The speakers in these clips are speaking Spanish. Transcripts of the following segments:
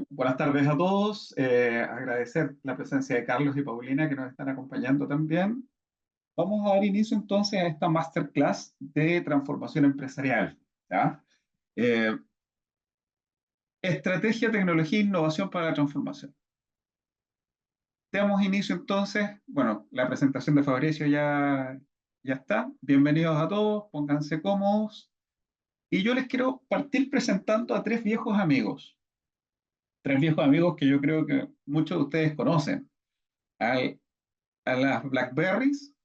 Buenas tardes a todos. Agradecer la presencia de Carlos y Paulina que nos están acompañando también. Vamos a dar inicio entonces a esta masterclass de transformación empresarial. ¿Ya? Eh, Estrategia, tecnología e innovación para la transformación. Damos inicio entonces. Bueno, la presentación de Fabricio ya está. Bienvenidos a todos, pónganse cómodos. Y yo les quiero partir presentando a tres viejos amigos. Tres viejos amigos que yo creo que muchos de ustedes conocen. Al a las BlackBerries,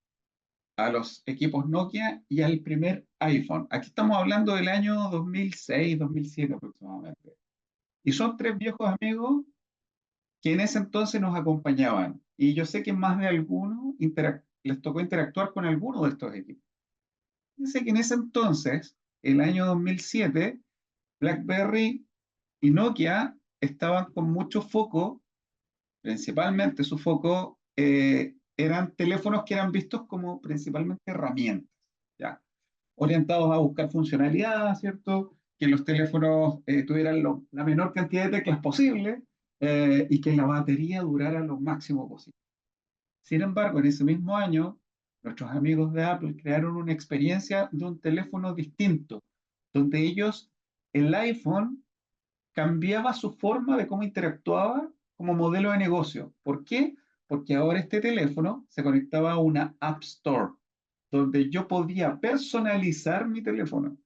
a los equipos Nokia y al primer iPhone. Aquí estamos hablando del año 2006, 2007 aproximadamente. Y son tres viejos amigos que en ese entonces nos acompañaban. Y yo sé que más de alguno les tocó interactuar con alguno de estos equipos. Dice que en ese entonces, el año 2007, BlackBerry y Nokia estaban con mucho foco, principalmente su foco eran teléfonos que eran vistos como principalmente herramientas, ¿ya? Orientados a buscar funcionalidad, ¿cierto? Que los teléfonos tuvieran la menor cantidad de teclas posible y que la batería durara lo máximo posible. Sin embargo, en ese mismo año, nuestros amigos de Apple crearon una experiencia de un teléfono distinto, donde ellos, el iPhone, cambiaba su forma de cómo interactuaba como modelo de negocio. ¿Por qué? Porque ahora este teléfono se conectaba a una App Store, donde yo podía personalizar mi teléfono,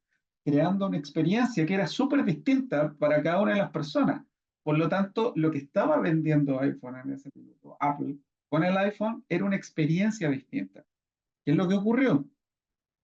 creando una experiencia que era súper distinta para cada una de las personas. Por lo tanto, lo que estaba vendiendo iPhone en ese momento, Apple, con el iPhone, era una experiencia distinta. ¿Qué es lo que ocurrió?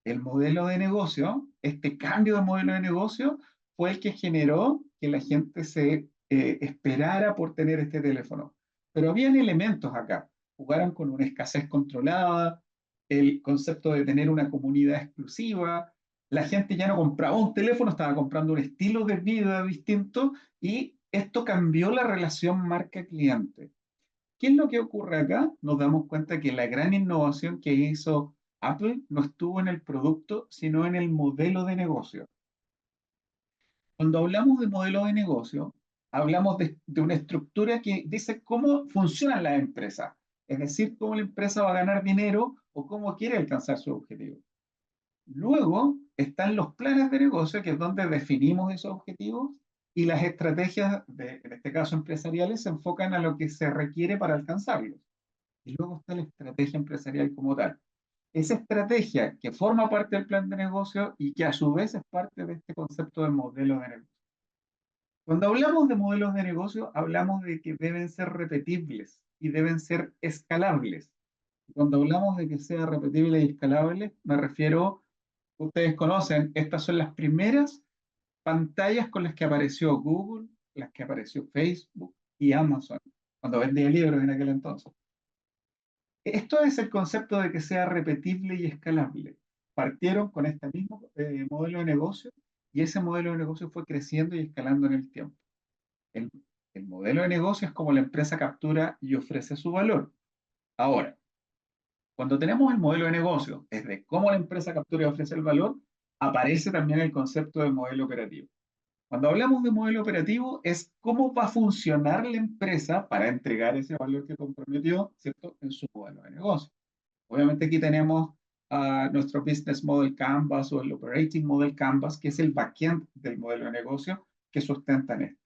El modelo de negocio, este cambio de modelo de negocio, fue el que generó que la gente se esperara por tener este teléfono. Pero habían elementos acá. Jugaron con una escasez controlada, el concepto de tener una comunidad exclusiva. La gente ya no compraba un teléfono, estaba comprando un estilo de vida distinto y esto cambió la relación marca-cliente. ¿Qué es lo que ocurre acá? Nos damos cuenta que la gran innovación que hizo Apple no estuvo en el producto, sino en el modelo de negocio. Cuando hablamos de modelo de negocio, hablamos de una estructura que dice cómo funcionan las empresas, es decir, cómo la empresa va a ganar dinero o cómo quiere alcanzar su objetivo. Luego están los planes de negocio, que es donde definimos esos objetivos, y las estrategias, en este caso empresariales, se enfocan a lo que se requiere para alcanzarlos. Y luego está la estrategia empresarial como tal. Esa estrategia que forma parte del plan de negocio y que a su vez es parte de este concepto de modelo de negocio. Cuando hablamos de modelos de negocio, hablamos de que deben ser repetibles y deben ser escalables. Cuando hablamos de que sea repetible y escalable, me refiero, ustedes conocen, estas son las primeras pantallas con las que apareció Google, las que apareció Facebook y Amazon, cuando vendía libros en aquel entonces. Esto es el concepto de que sea repetible y escalable. Partieron con este mismo modelo de negocio y ese modelo de negocio fue creciendo y escalando en el tiempo. El, el modelo de negocio es como la empresa captura y ofrece su valor. Ahora, cuando tenemos el modelo de negocio, es de cómo la empresa captura y ofrece el valor, aparece también el concepto de modelo operativo. Cuando hablamos de modelo operativo, es cómo va a funcionar la empresa para entregar ese valor que comprometió, ¿cierto?, en su modelo de negocio. Obviamente aquí tenemos nuestro Business Model Canvas o el Operating Model Canvas, que es el backend del modelo de negocio que sustentan esto.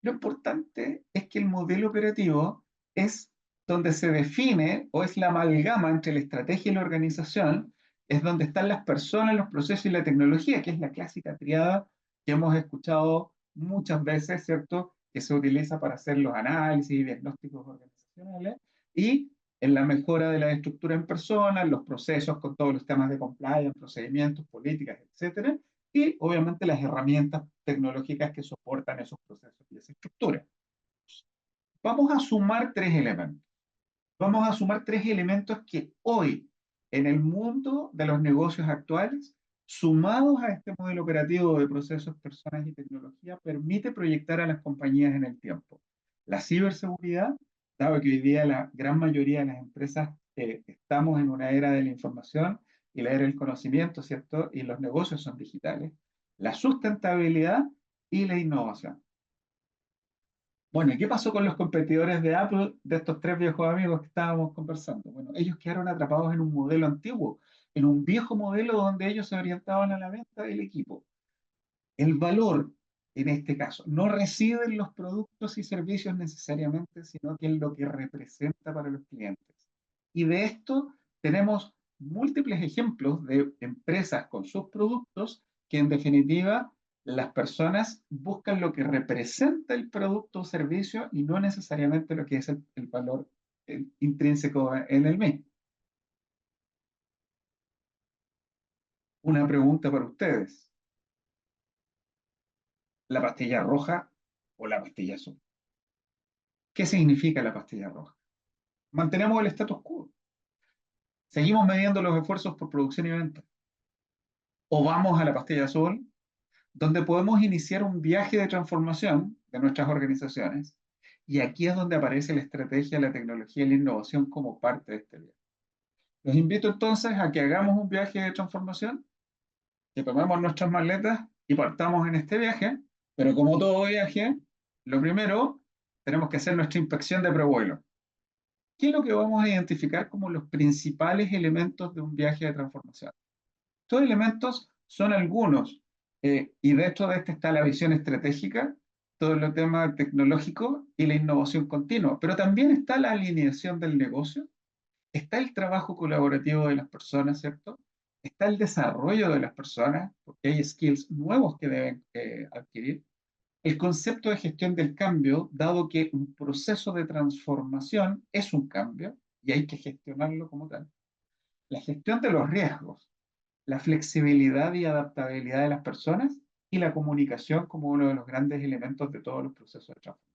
Lo importante es que el modelo operativo es donde se define o es la amalgama entre la estrategia y la organización, es donde están las personas, los procesos y la tecnología, que es la clásica triada que hemos escuchado muchas veces, ¿cierto? Que se utiliza para hacer los análisis y diagnósticos organizacionales y en la mejora de la estructura en personas, los procesos con todos los temas de compliance, procedimientos, políticas, etcétera, y obviamente las herramientas tecnológicas que soportan esos procesos y esa estructura. Vamos a sumar tres elementos. Vamos a sumar tres elementos que hoy, en el mundo de los negocios actuales, sumados a este modelo operativo de procesos, personas y tecnología, permite proyectar a las compañías en el tiempo. La ciberseguridad, dado que hoy día la gran mayoría de las empresas estamos en una era de la información y la era del conocimiento, ¿cierto? Y los negocios son digitales. la sustentabilidad y la innovación. Bueno, ¿y qué pasó con los competidores de Apple, de estos tres viejos amigos que estábamos conversando? Bueno, ellos quedaron atrapados en un modelo antiguo, en un viejo modelo donde ellos se orientaban a la venta del equipo. El valor, en este caso, no reside en los productos y servicios necesariamente, sino que en lo que representa para los clientes. Y de esto tenemos múltiples ejemplos de empresas con sus productos que en definitiva las personas buscan lo que representa el producto o servicio y no necesariamente lo que es el valor intrínseco en el mismo. Una pregunta para ustedes. ¿La pastilla roja o la pastilla azul? ¿Qué significa la pastilla roja? Mantenemos el status quo. Seguimos midiendo los esfuerzos por producción y venta. O vamos a la pastilla azul, donde podemos iniciar un viaje de transformación de nuestras organizaciones. Y aquí es donde aparece la estrategia, la tecnología y la innovación como parte de este viaje. Los invito entonces a que hagamos un viaje de transformación, que tomemos nuestras maletas y partamos en este viaje. Pero como todo viaje, lo primero, tenemos que hacer nuestra inspección de prevuelo. ¿Qué es lo que vamos a identificar como los principales elementos de un viaje de transformación? Estos elementos son algunos, y dentro de este está la visión estratégica, todo el tema tecnológico y la innovación continua, pero también está la alineación del negocio, está el trabajo colaborativo de las personas, ¿cierto? Está el desarrollo de las personas, porque hay skills nuevos que deben adquirir. El concepto de gestión del cambio, dado que un proceso de transformación es un cambio y hay que gestionarlo como tal. La gestión de los riesgos, la flexibilidad y adaptabilidad de las personas y la comunicación como uno de los grandes elementos de todos los procesos de transformación.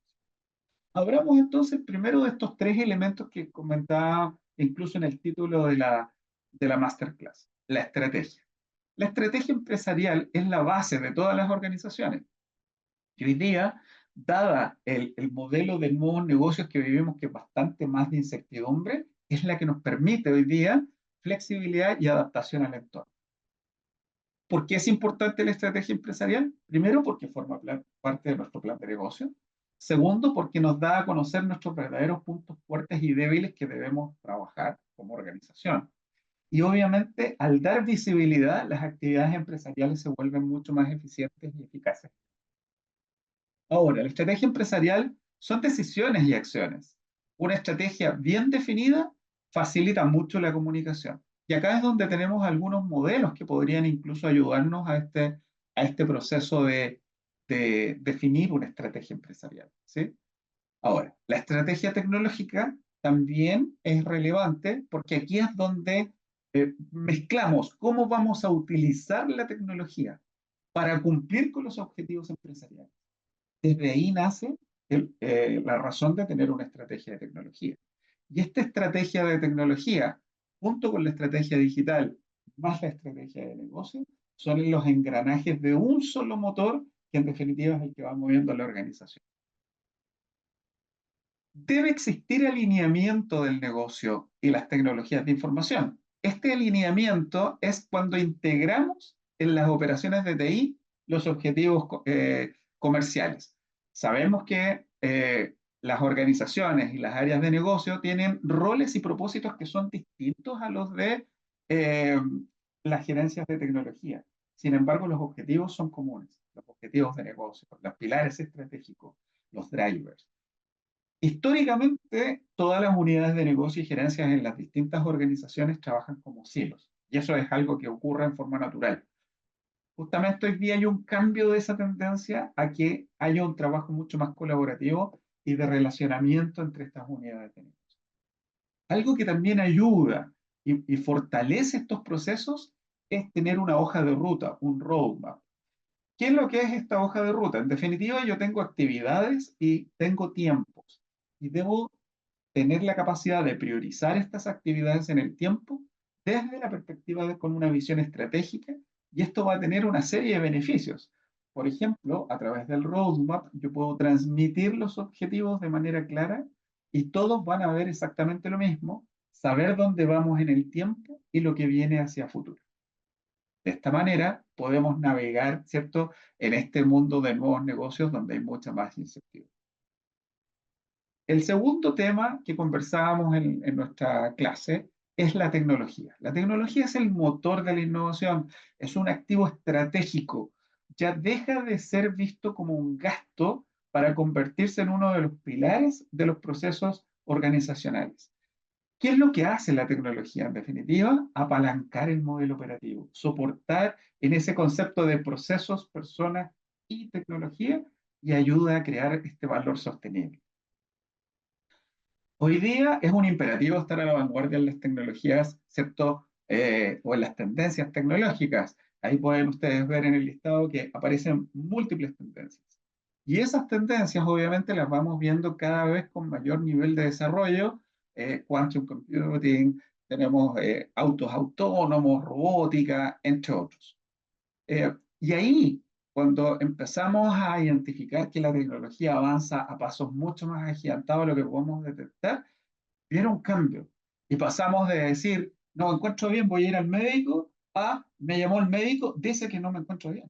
Hablamos entonces primero de estos tres elementos que comentaba incluso en el título de la masterclass, la estrategia. La estrategia empresarial es la base de todas las organizaciones. Y hoy día, dada el modelo de nuevos negocios que vivimos, que es bastante más de incertidumbre, es la que nos permite hoy día flexibilidad y adaptación al entorno. ¿Por qué es importante la estrategia empresarial? Primero, porque forma parte de nuestro plan de negocio. Segundo, porque nos da a conocer nuestros verdaderos puntos fuertes y débiles que debemos trabajar como organización. Y obviamente, al dar visibilidad, las actividades empresariales se vuelven mucho más eficientes y eficaces. Ahora, la estrategia empresarial son decisiones y acciones. Una estrategia bien definida facilita mucho la comunicación. Y acá es donde tenemos algunos modelos que podrían incluso ayudarnos a este proceso de definir una estrategia empresarial, ¿sí? Ahora, la estrategia tecnológica también es relevante porque aquí es donde mezclamos cómo vamos a utilizar la tecnología para cumplir con los objetivos empresariales. Desde ahí nace la razón de tener una estrategia de tecnología. Y esta estrategia de tecnología, junto con la estrategia digital, más la estrategia de negocio, son los engranajes de un solo motor que en definitiva es el que va moviendo a la organización. Debe existir alineamiento del negocio y las tecnologías de información. Este alineamiento es cuando integramos en las operaciones de TI los objetivos comerciales. Sabemos que las organizaciones y las áreas de negocio tienen roles y propósitos que son distintos a los de eh, las gerencias de tecnología. Sin embargo, los objetivos son comunes, los objetivos de negocio, los pilares estratégicos, los drivers. Históricamente, todas las unidades de negocio y gerencias en las distintas organizaciones trabajan como silos, y eso es algo que ocurre en forma natural. Justamente hoy día hay un cambio de esa tendencia a que haya un trabajo mucho más colaborativo y de relacionamiento entre estas unidades de negocio. Algo que también ayuda y fortalece estos procesos es tener una hoja de ruta, un roadmap. ¿Qué es lo que es esta hoja de ruta? En definitiva, yo tengo actividades y tengo tiempos y debo tener la capacidad de priorizar estas actividades en el tiempo desde la perspectiva con una visión estratégica, y esto va a tener una serie de beneficios. Por ejemplo, a través del roadmap yo puedo transmitir los objetivos de manera clara y todos van a ver exactamente lo mismo, saber dónde vamos en el tiempo y lo que viene hacia futuro. De esta manera podemos navegar, ¿cierto?, en este mundo de nuevos negocios donde hay mucha más incertidumbre. El segundo tema que conversábamos en nuestra clase es la tecnología. La tecnología es el motor de la innovación, es un activo estratégico. Ya deja de ser visto como un gasto para convertirse en uno de los pilares de los procesos organizacionales. ¿Qué es lo que hace la tecnología? En definitiva, apalancar el modelo operativo, soportar en ese concepto de procesos, personas y tecnología y ayuda a crear este valor sostenible. Hoy día es un imperativo estar a la vanguardia en las tecnologías, ¿cierto? O en las tendencias tecnológicas. Ahí pueden ustedes ver en el listado que aparecen múltiples tendencias. Y esas tendencias obviamente las vamos viendo cada vez con mayor nivel de desarrollo. Quantum computing, tenemos autos autónomos, robótica, entre otros. Y ahí, cuando empezamos a identificar que la tecnología avanza a pasos mucho más agigantados de lo que podemos detectar, viene un cambio. Y pasamos de decir, no me encuentro bien, voy a ir al médico, a me llamó el médico, dice que no me encuentro bien.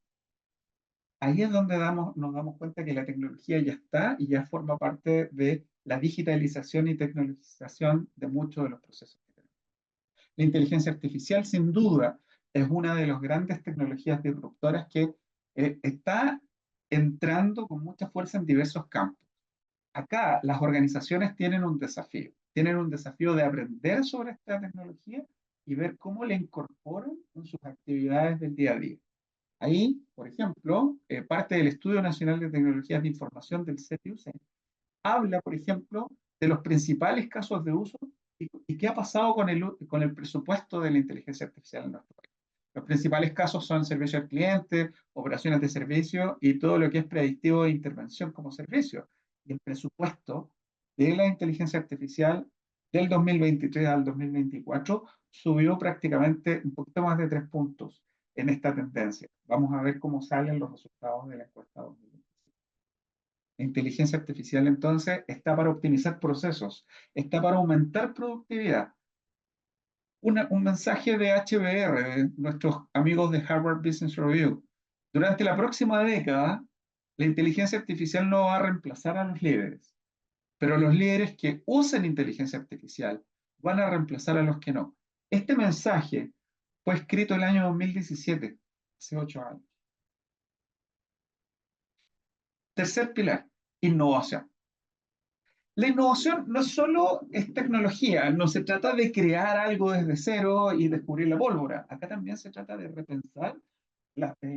Ahí es donde nos damos cuenta que la tecnología ya está y ya forma parte de la digitalización y tecnologización de muchos de los procesos que tenemos. La inteligencia artificial, sin duda, es una de las grandes tecnologías disruptoras que está entrando con mucha fuerza en diversos campos. Acá las organizaciones tienen un desafío de aprender sobre esta tecnología y ver cómo la incorporan en sus actividades del día a día. Ahí, por ejemplo, parte del Estudio Nacional de Tecnologías de Información del CETIUC habla, por ejemplo, de los principales casos de uso y qué ha pasado con el presupuesto de la inteligencia artificial en nuestro país. Los principales casos son servicio al cliente, operaciones de servicio y todo lo que es predictivo de intervención como servicio. Y el presupuesto de la inteligencia artificial del 2023 al 2024 subió prácticamente un poquito más de 3 puntos en esta tendencia. Vamos a ver cómo salen los resultados de la encuesta 2025. La inteligencia artificial entonces está para optimizar procesos, está para aumentar productividad. Un mensaje de HBR, de nuestros amigos de Harvard Business Review. Durante la próxima década, la inteligencia artificial no va a reemplazar a los líderes, pero los líderes que usen inteligencia artificial van a reemplazar a los que no. Este mensaje fue escrito el año 2017, hace 8 años. Tercer pilar, innovación. La innovación no solo es tecnología, no se trata de crear algo desde cero y descubrir la pólvora. Acá también se trata de repensar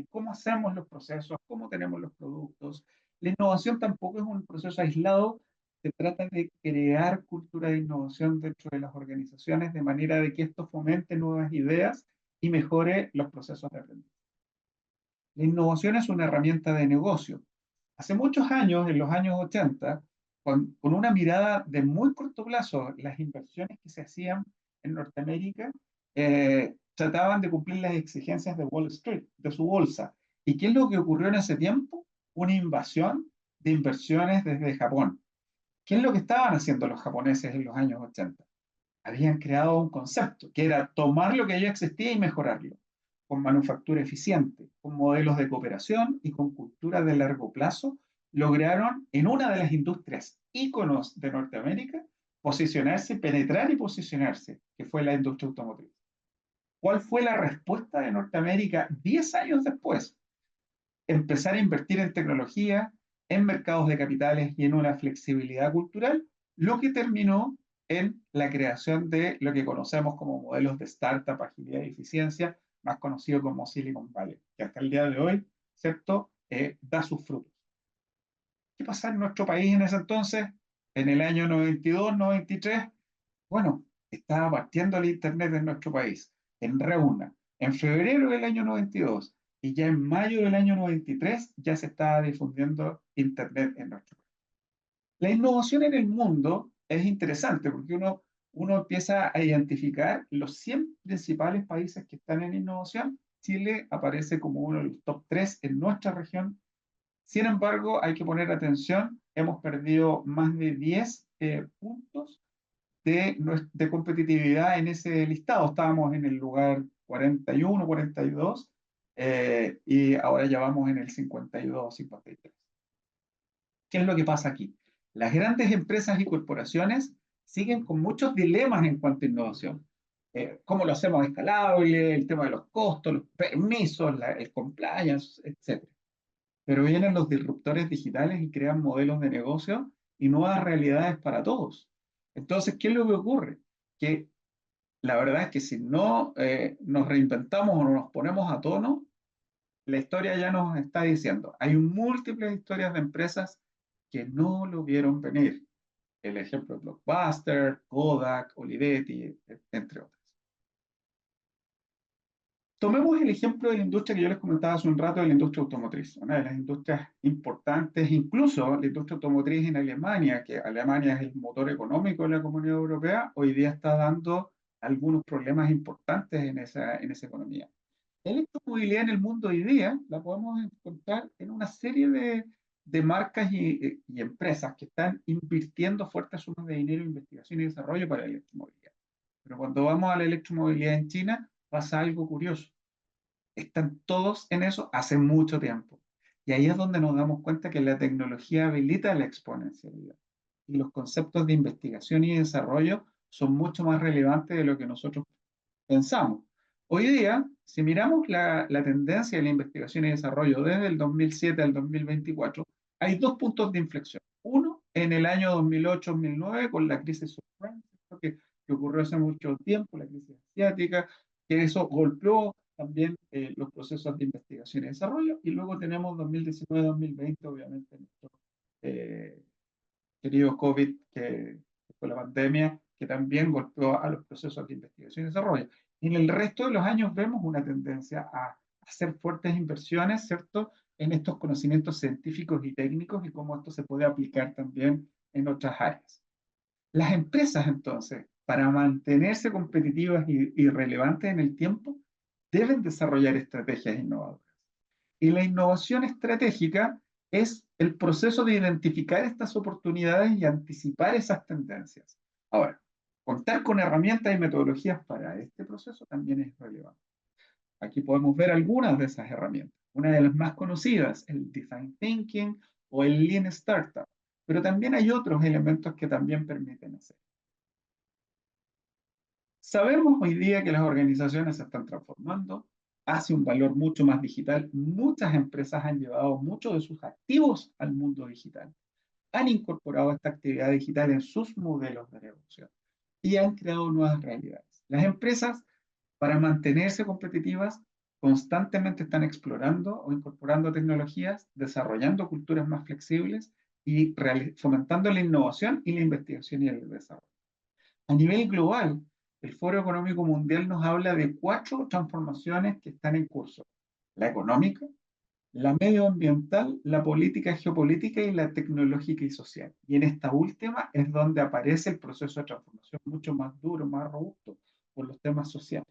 cómo hacemos los procesos, cómo tenemos los productos. La innovación tampoco es un proceso aislado, se trata de crear cultura de innovación dentro de las organizaciones de manera de que esto fomente nuevas ideas y mejore los procesos de aprendizaje. La innovación es una herramienta de negocio. Hace muchos años, en los años 80, con una mirada de muy corto plazo, las inversiones que se hacían en Norteamérica trataban de cumplir las exigencias de Wall Street, de su bolsa. ¿Y qué es lo que ocurrió en ese tiempo? Una invasión de inversiones desde Japón. ¿Qué es lo que estaban haciendo los japoneses en los años 80? Habían creado un concepto, que era tomar lo que ya existía y mejorarlo, con manufactura eficiente, con modelos de cooperación y con cultura de largo plazo, lograron en una de las industrias íconos de Norteamérica posicionarse, penetrar y posicionarse, que fue la industria automotriz. ¿Cuál fue la respuesta de Norteamérica 10 años después? Empezar a invertir en tecnología, en mercados de capitales y en una flexibilidad cultural, lo que terminó en la creación de lo que conocemos como modelos de startup, agilidad y eficiencia, más conocido como Silicon Valley, que hasta el día de hoy, ¿cierto?, da sus frutos. ¿Qué pasaba en nuestro país en ese entonces? En el año 92, 93, bueno, estaba partiendo el Internet en nuestro país, en Reuna, en febrero del año 92, y ya en mayo del año 93 ya se estaba difundiendo Internet en nuestro país. La innovación en el mundo es interesante porque uno empieza a identificar los 100 principales países que están en innovación. Chile aparece como uno de los top 3 en nuestra región. Sin embargo, hay que poner atención, hemos perdido más de 10 puntos de competitividad en ese listado. Estábamos en el lugar 41, 42, y ahora ya vamos en el 52, 53. ¿Qué es lo que pasa aquí? Las grandes empresas y corporaciones siguen con muchos dilemas en cuanto a innovación. ¿Cómo lo hacemos escalable? El tema de los costos, los permisos, el compliance, etc. Pero vienen los disruptores digitales y crean modelos de negocio y nuevas realidades para todos. Entonces, ¿qué es lo que ocurre? Que la verdad es que si no nos reinventamos o no nos ponemos a tono, la historia ya nos está diciendo. Hay múltiples historias de empresas que no lo vieron venir. El ejemplo de Blockbuster, Kodak, Olivetti, entre otras. Tomemos el ejemplo de la industria que yo les comentaba hace un rato, de la industria automotriz, una de las industrias importantes, incluso la industria automotriz en Alemania, que Alemania es el motor económico de la Comunidad Europea, hoy día está dando algunos problemas importantes en esa economía. La electromovilidad en el mundo hoy día la podemos encontrar en una serie de marcas y empresas que están invirtiendo fuertes sumas de dinero en investigación y desarrollo para la electromovilidad. Pero cuando vamos a la electromovilidad en China, pasa algo curioso. Están todos en eso hace mucho tiempo. Y ahí es donde nos damos cuenta que la tecnología habilita la exponencialidad. Y los conceptos de investigación y desarrollo son mucho más relevantes de lo que nosotros pensamos. Hoy día, si miramos la tendencia de la investigación y desarrollo desde el 2007 al 2024, hay dos puntos de inflexión. Uno, en el año 2008-2009, con la crisis subprime, que ocurrió hace mucho tiempo, la crisis asiática, que eso golpeó también los procesos de investigación y desarrollo. Y luego tenemos 2019-2020, obviamente, nuestro eh, querido COVID, que fue la pandemia, que también golpeó a los procesos de investigación y desarrollo. Y en el resto de los años vemos una tendencia a hacer fuertes inversiones, ¿cierto?, en estos conocimientos científicos y técnicos y cómo esto se puede aplicar también en otras áreas. Las empresas, entonces, para mantenerse competitivas y relevantes en el tiempo, deben desarrollar estrategias innovadoras. Y la innovación estratégica es el proceso de identificar estas oportunidades y anticipar esas tendencias. Ahora, contar con herramientas y metodologías para este proceso también es relevante. Aquí podemos ver algunas de esas herramientas. Una de las más conocidas, el Design Thinking o el Lean Startup, pero también hay otros elementos que también permiten hacer. Sabemos hoy día que las organizaciones se están transformando hacia un valor mucho más digital. Muchas empresas han llevado muchos de sus activos al mundo digital, han incorporado esta actividad digital en sus modelos de negocio y han creado nuevas realidades. Las empresas, para mantenerse competitivas, constantemente están explorando o incorporando tecnologías, desarrollando culturas más flexibles y fomentando la innovación y la investigación y el desarrollo. A nivel global, el Foro Económico Mundial nos habla de 4 transformaciones que están en curso: la económica, la medioambiental, la política geopolítica y la tecnológica y social. Y en esta última es donde aparece el proceso de transformación mucho más duro, más robusto, por los temas sociales.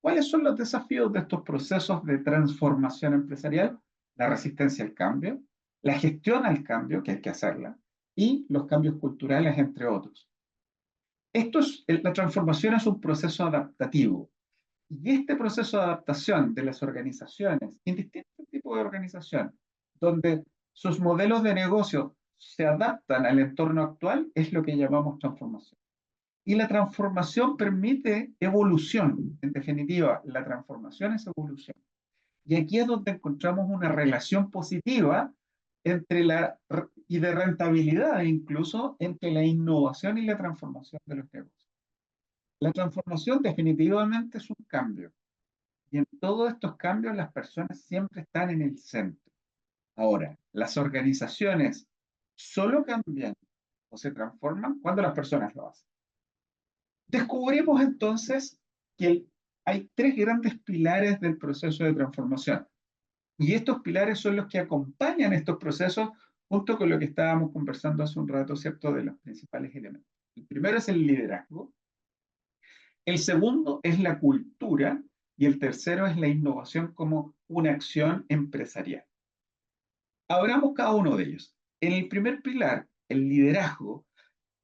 ¿Cuáles son los desafíos de estos procesos de transformación empresarial? La resistencia al cambio, la gestión al cambio, que hay que hacerla, y los cambios culturales, entre otros. La transformación es un proceso adaptativo. Y este proceso de adaptación de las organizaciones, indistintos tipos de organización, donde sus modelos de negocio se adaptan al entorno actual, es lo que llamamos transformación. Y la transformación permite evolución. En definitiva, la transformación es evolución. Y aquí es donde encontramos una relación positiva entre y de rentabilidad incluso entre la innovación y la transformación de los negocios. La transformación definitivamente es un cambio. Y en todos estos cambios las personas siempre están en el centro. Ahora, las organizaciones solo cambian o se transforman cuando las personas lo hacen. Descubrimos entonces que hay 3 grandes pilares del proceso de transformación. Y estos pilares son los que acompañan estos procesos junto con lo que estábamos conversando hace un rato, ¿cierto?, de los principales elementos. El primero es el liderazgo, el segundo es la cultura y el tercero es la innovación como una acción empresarial. Abramos cada uno de ellos. En el primer pilar, el liderazgo,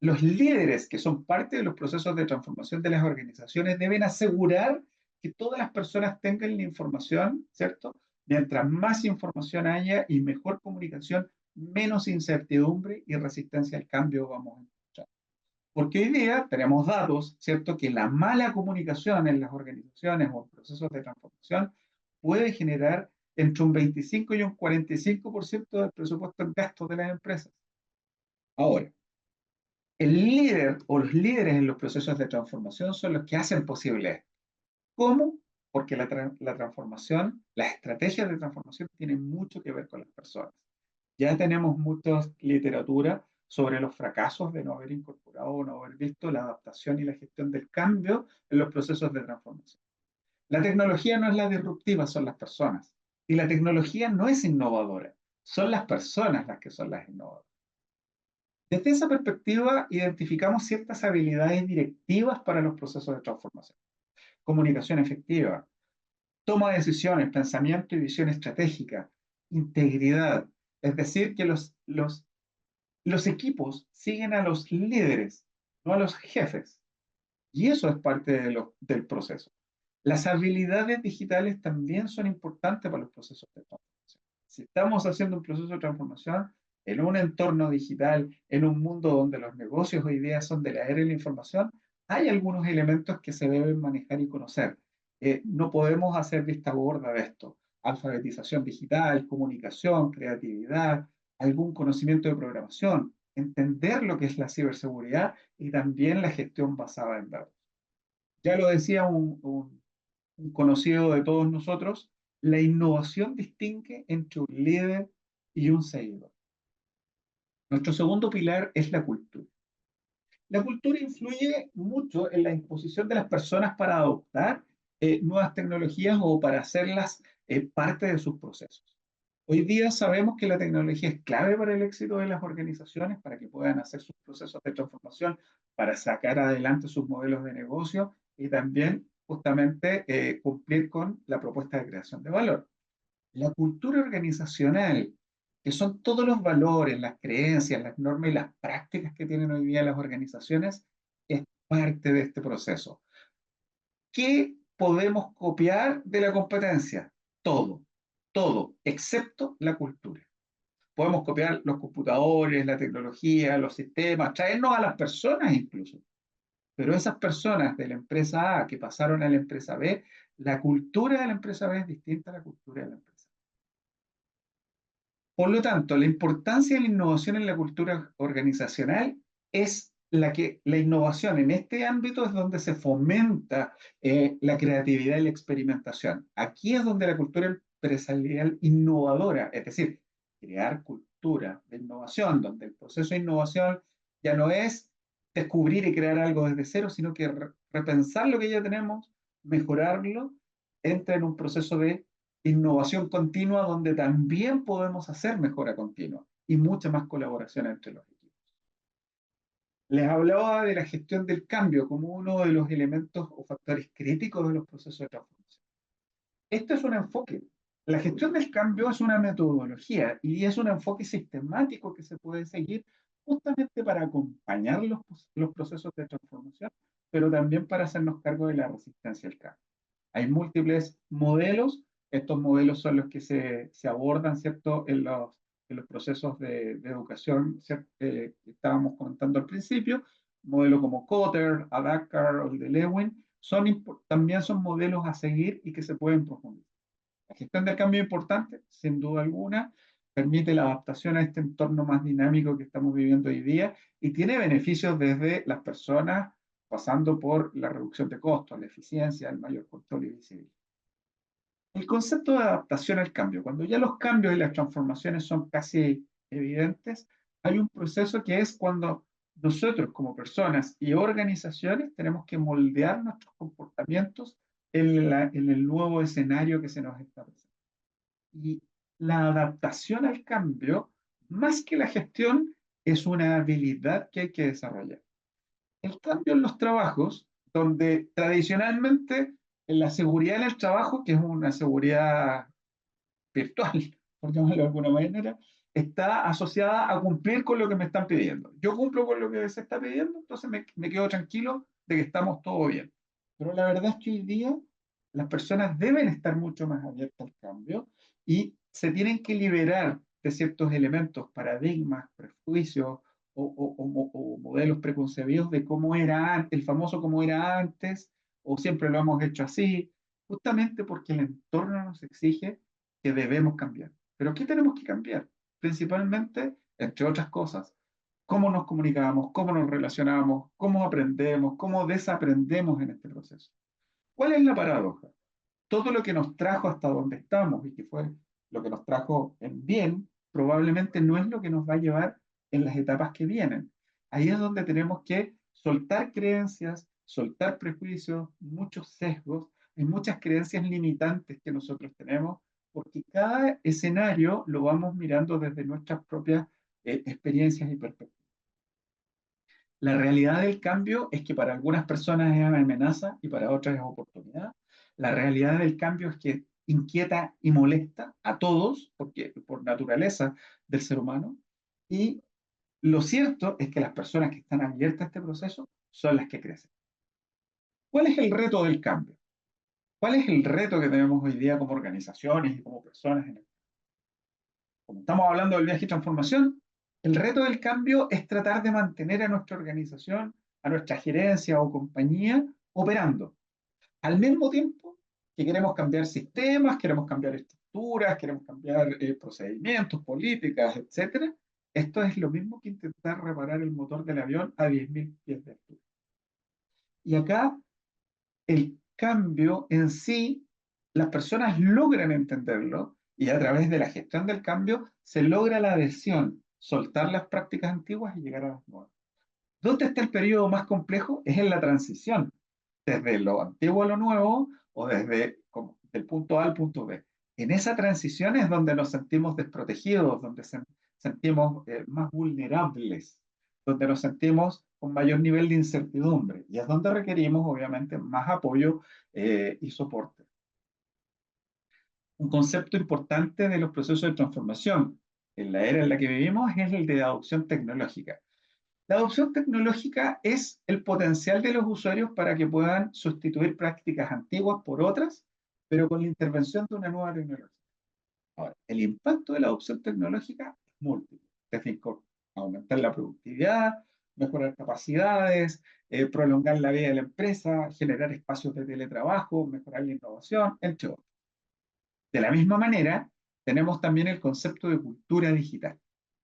los líderes que son parte de los procesos de transformación de las organizaciones deben asegurar que todas las personas tengan la información, ¿cierto? Mientras más información haya y mejor comunicación, menos incertidumbre y resistencia al cambio vamos a encontrar. Porque hoy día tenemos datos, ¿cierto? Que la mala comunicación en las organizaciones o en procesos de transformación puede generar entre un 25 y un 45% del presupuesto en gastos de las empresas. Ahora, el líder o los líderes en los procesos de transformación son los que hacen posible esto. ¿Cómo? Porque la transformación, las estrategias de transformación tienen mucho que ver con las personas. Ya tenemos mucha literatura sobre los fracasos de no haber incorporado o no haber visto la adaptación y la gestión del cambio en los procesos de transformación. La tecnología no es la disruptiva, son las personas. Y la tecnología no es innovadora, son las personas las que son las innovadoras. Desde esa perspectiva, identificamos ciertas habilidades directivas para los procesos de transformación. Comunicación efectiva, toma de decisiones, pensamiento y visión estratégica, integridad. Es decir, que los equipos siguen a los líderes, no a los jefes. Y eso es parte del proceso. Las habilidades digitales también son importantes para los procesos de transformación. Si estamos haciendo un proceso de transformación en un entorno digital, en un mundo donde los negocios hoy día son de la era de la información, hay algunos elementos que se deben manejar y conocer. No podemos hacer vista gorda de esto. Alfabetización digital, comunicación, creatividad, algún conocimiento de programación, entender lo que es la ciberseguridad y también la gestión basada en datos. Ya lo decía un conocido de todos nosotros, la innovación distingue entre un líder y un seguidor. Nuestro segundo pilar es la cultura. La cultura influye mucho en la disposición de las personas para adoptar nuevas tecnologías o para hacerlas parte de sus procesos. Hoy día sabemos que la tecnología es clave para el éxito de las organizaciones, para que puedan hacer sus procesos de transformación, para sacar adelante sus modelos de negocio y también justamente cumplir con la propuesta de creación de valor. La cultura organizacional, que son todos los valores, las creencias, las normas y las prácticas que tienen hoy día las organizaciones, es parte de este proceso. ¿Qué podemos copiar de la competencia? Todo, todo, excepto la cultura. Podemos copiar los computadores, la tecnología, los sistemas, traernos a las personas incluso. Pero esas personas de la empresa A que pasaron a la empresa B, la cultura de la empresa B es distinta a la cultura de la empresa A. Por lo tanto, la importancia de la innovación en la cultura organizacional es la innovación en este ámbito es donde se fomenta la creatividad y la experimentación. Aquí es donde la cultura empresarial innovadora, es decir, crear cultura de innovación, donde el proceso de innovación ya no es descubrir y crear algo desde cero, sino que repensar lo que ya tenemos, mejorarlo, entra en un proceso de innovación continua donde también podemos hacer mejora continua y mucha más colaboración entre los equipos. Les hablaba de la gestión del cambio como uno de los elementos o factores críticos de los procesos de transformación. Este es un enfoque. La gestión del cambio es una metodología y es un enfoque sistemático que se puede seguir justamente para acompañar los procesos de transformación, pero también para hacernos cargo de la resistencia al cambio. Hay múltiples modelos. Estos modelos son los que se abordan, ¿cierto?, en los procesos de educación que estábamos comentando al principio. Modelos como Kotter, Adakar o el de Lewin también son modelos a seguir y que se pueden profundizar. La gestión del cambio es importante, sin duda alguna, permite la adaptación a este entorno más dinámico que estamos viviendo hoy día y tiene beneficios desde las personas, pasando por la reducción de costos, la eficiencia, el mayor control y visibilidad. El concepto de adaptación al cambio, cuando ya los cambios y las transformaciones son casi evidentes, hay un proceso que es cuando nosotros como personas y organizaciones tenemos que moldear nuestros comportamientos en el nuevo escenario que se nos está presentando. Y la adaptación al cambio, más que la gestión, es una habilidad que hay que desarrollar. El cambio en los trabajos, donde tradicionalmente en la seguridad en el trabajo, que es una seguridad virtual, por llamarlo de alguna manera, está asociada a cumplir con lo que me están pidiendo. Yo cumplo con lo que se está pidiendo, entonces me quedo tranquilo de que estamos todo bien. Pero la verdad es que hoy día las personas deben estar mucho más abiertas al cambio y se tienen que liberar de ciertos elementos, paradigmas, prejuicios o modelos preconcebidos de cómo era antes, el famoso cómo era antes, o siempre lo hemos hecho así, justamente porque el entorno nos exige que debemos cambiar. ¿Pero qué tenemos que cambiar? Principalmente, entre otras cosas, cómo nos comunicamos, cómo nos relacionamos, cómo aprendemos, cómo desaprendemos en este proceso. ¿Cuál es la paradoja? Todo lo que nos trajo hasta donde estamos y que fue lo que nos trajo en bien, probablemente no es lo que nos va a llevar en las etapas que vienen. Ahí es donde tenemos que soltar creencias, soltar prejuicios, muchos sesgos, y muchas creencias limitantes que nosotros tenemos, porque cada escenario lo vamos mirando desde nuestras propias experiencias y perspectivas. La realidad del cambio es que para algunas personas es amenaza y para otras es oportunidad. La realidad del cambio es que inquieta y molesta a todos, porque por naturaleza del ser humano. Y lo cierto es que las personas que están abiertas a este proceso son las que crecen. ¿Cuál es el reto del cambio? ¿Cuál es el reto que tenemos hoy día como organizaciones y como personas? Como estamos hablando del viaje y transformación, el reto del cambio es tratar de mantener a nuestra organización, a nuestra gerencia o compañía operando. Al mismo tiempo que queremos cambiar sistemas, queremos cambiar estructuras, queremos cambiar procedimientos, políticas, etcétera. Esto es lo mismo que intentar reparar el motor del avión a 10.000 pies de altura. Y acá el cambio en sí, las personas logran entenderlo y a través de la gestión del cambio se logra la adhesión, soltar las prácticas antiguas y llegar a las nuevas. ¿Dónde está el periodo más complejo? Es en la transición, desde lo antiguo a lo nuevo o desde como, del punto A al punto B. En esa transición es donde nos sentimos desprotegidos, donde sentimos más vulnerables, donde nos sentimos con mayor nivel de incertidumbre y es donde requerimos obviamente más apoyo y soporte. Un concepto importante de los procesos de transformación en la era en la que vivimos es el de adopción tecnológica. La adopción tecnológica es el potencial de los usuarios para que puedan sustituir prácticas antiguas por otras, pero con la intervención de una nueva tecnología. Ahora, el impacto de la adopción tecnológica es múltiple. Es decir, aumentar la productividad, mejorar capacidades, prolongar la vida de la empresa, generar espacios de teletrabajo, mejorar la innovación, entre otros. De la misma manera, tenemos también el concepto de cultura digital.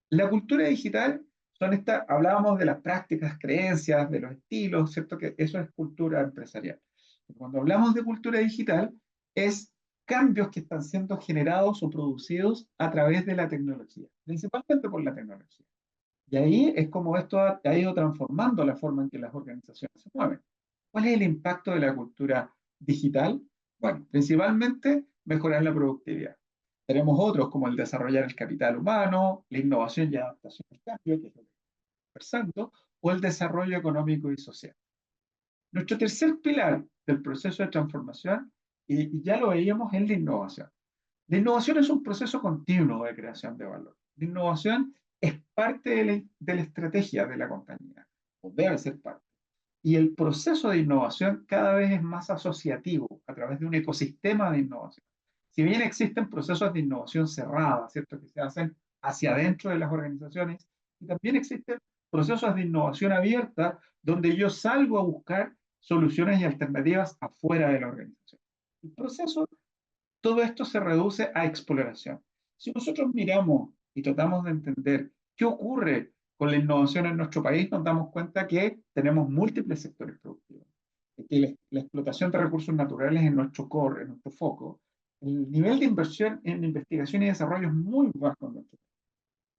La cultura digital son estas, hablábamos de las prácticas, creencias, de los estilos, ¿cierto? Que eso es cultura empresarial. Cuando hablamos de cultura digital, es cambios que están siendo generados o producidos a través de la tecnología, principalmente por la tecnología. Y ahí es como esto ha ido transformando la forma en que las organizaciones se mueven. ¿Cuál es el impacto de la cultura digital? Bueno, principalmente mejorar la productividad. Tenemos otros como el desarrollar el capital humano, la innovación y adaptación al cambio, que es lo que estamos conversando, o el desarrollo económico y social. Nuestro tercer pilar del proceso de transformación, y ya lo veíamos, es la innovación. La innovación es un proceso continuo de creación de valor. La innovación es parte de la estrategia de la compañía, o debe ser parte. Y el proceso de innovación cada vez es más asociativo a través de un ecosistema de innovación. Si bien existen procesos de innovación cerrada, ¿cierto? Que se hacen hacia adentro de las organizaciones, y también existen procesos de innovación abierta donde yo salgo a buscar soluciones y alternativas afuera de la organización. El proceso, todo esto se reduce a exploración. Si nosotros miramos y tratamos de entender qué ocurre con la innovación en nuestro país, nos damos cuenta que tenemos múltiples sectores productivos, que la explotación de recursos naturales es nuestro core, en nuestro foco. El nivel de inversión en investigación y desarrollo es muy bajo en nuestro país.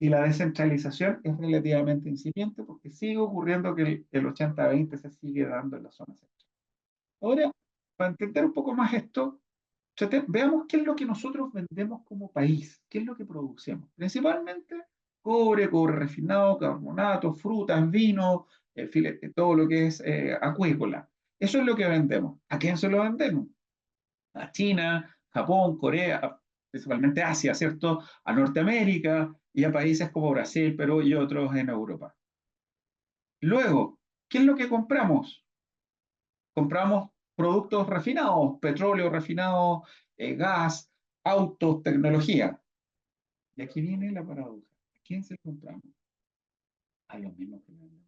Y la descentralización es relativamente incipiente porque sigue ocurriendo que el 80-20 se sigue dando en la zona central. Ahora, para entender un poco más esto, veamos qué es lo que nosotros vendemos como país, qué es lo que producimos. Principalmente cobre, cobre refinado, carbonato, frutas, vino, filete, todo lo que es acuícola. Eso es lo que vendemos. ¿A quién se lo vendemos? A China, Japón, Corea, principalmente Asia, ¿cierto? A Norteamérica y a países como Brasil, Perú y otros en Europa. Luego, ¿qué es lo que compramos? Compramos productos refinados, petróleo refinado, gas, autos, tecnología. Y aquí viene la paradoja. ¿A quién se lo compramos? A los mismos que vendemos.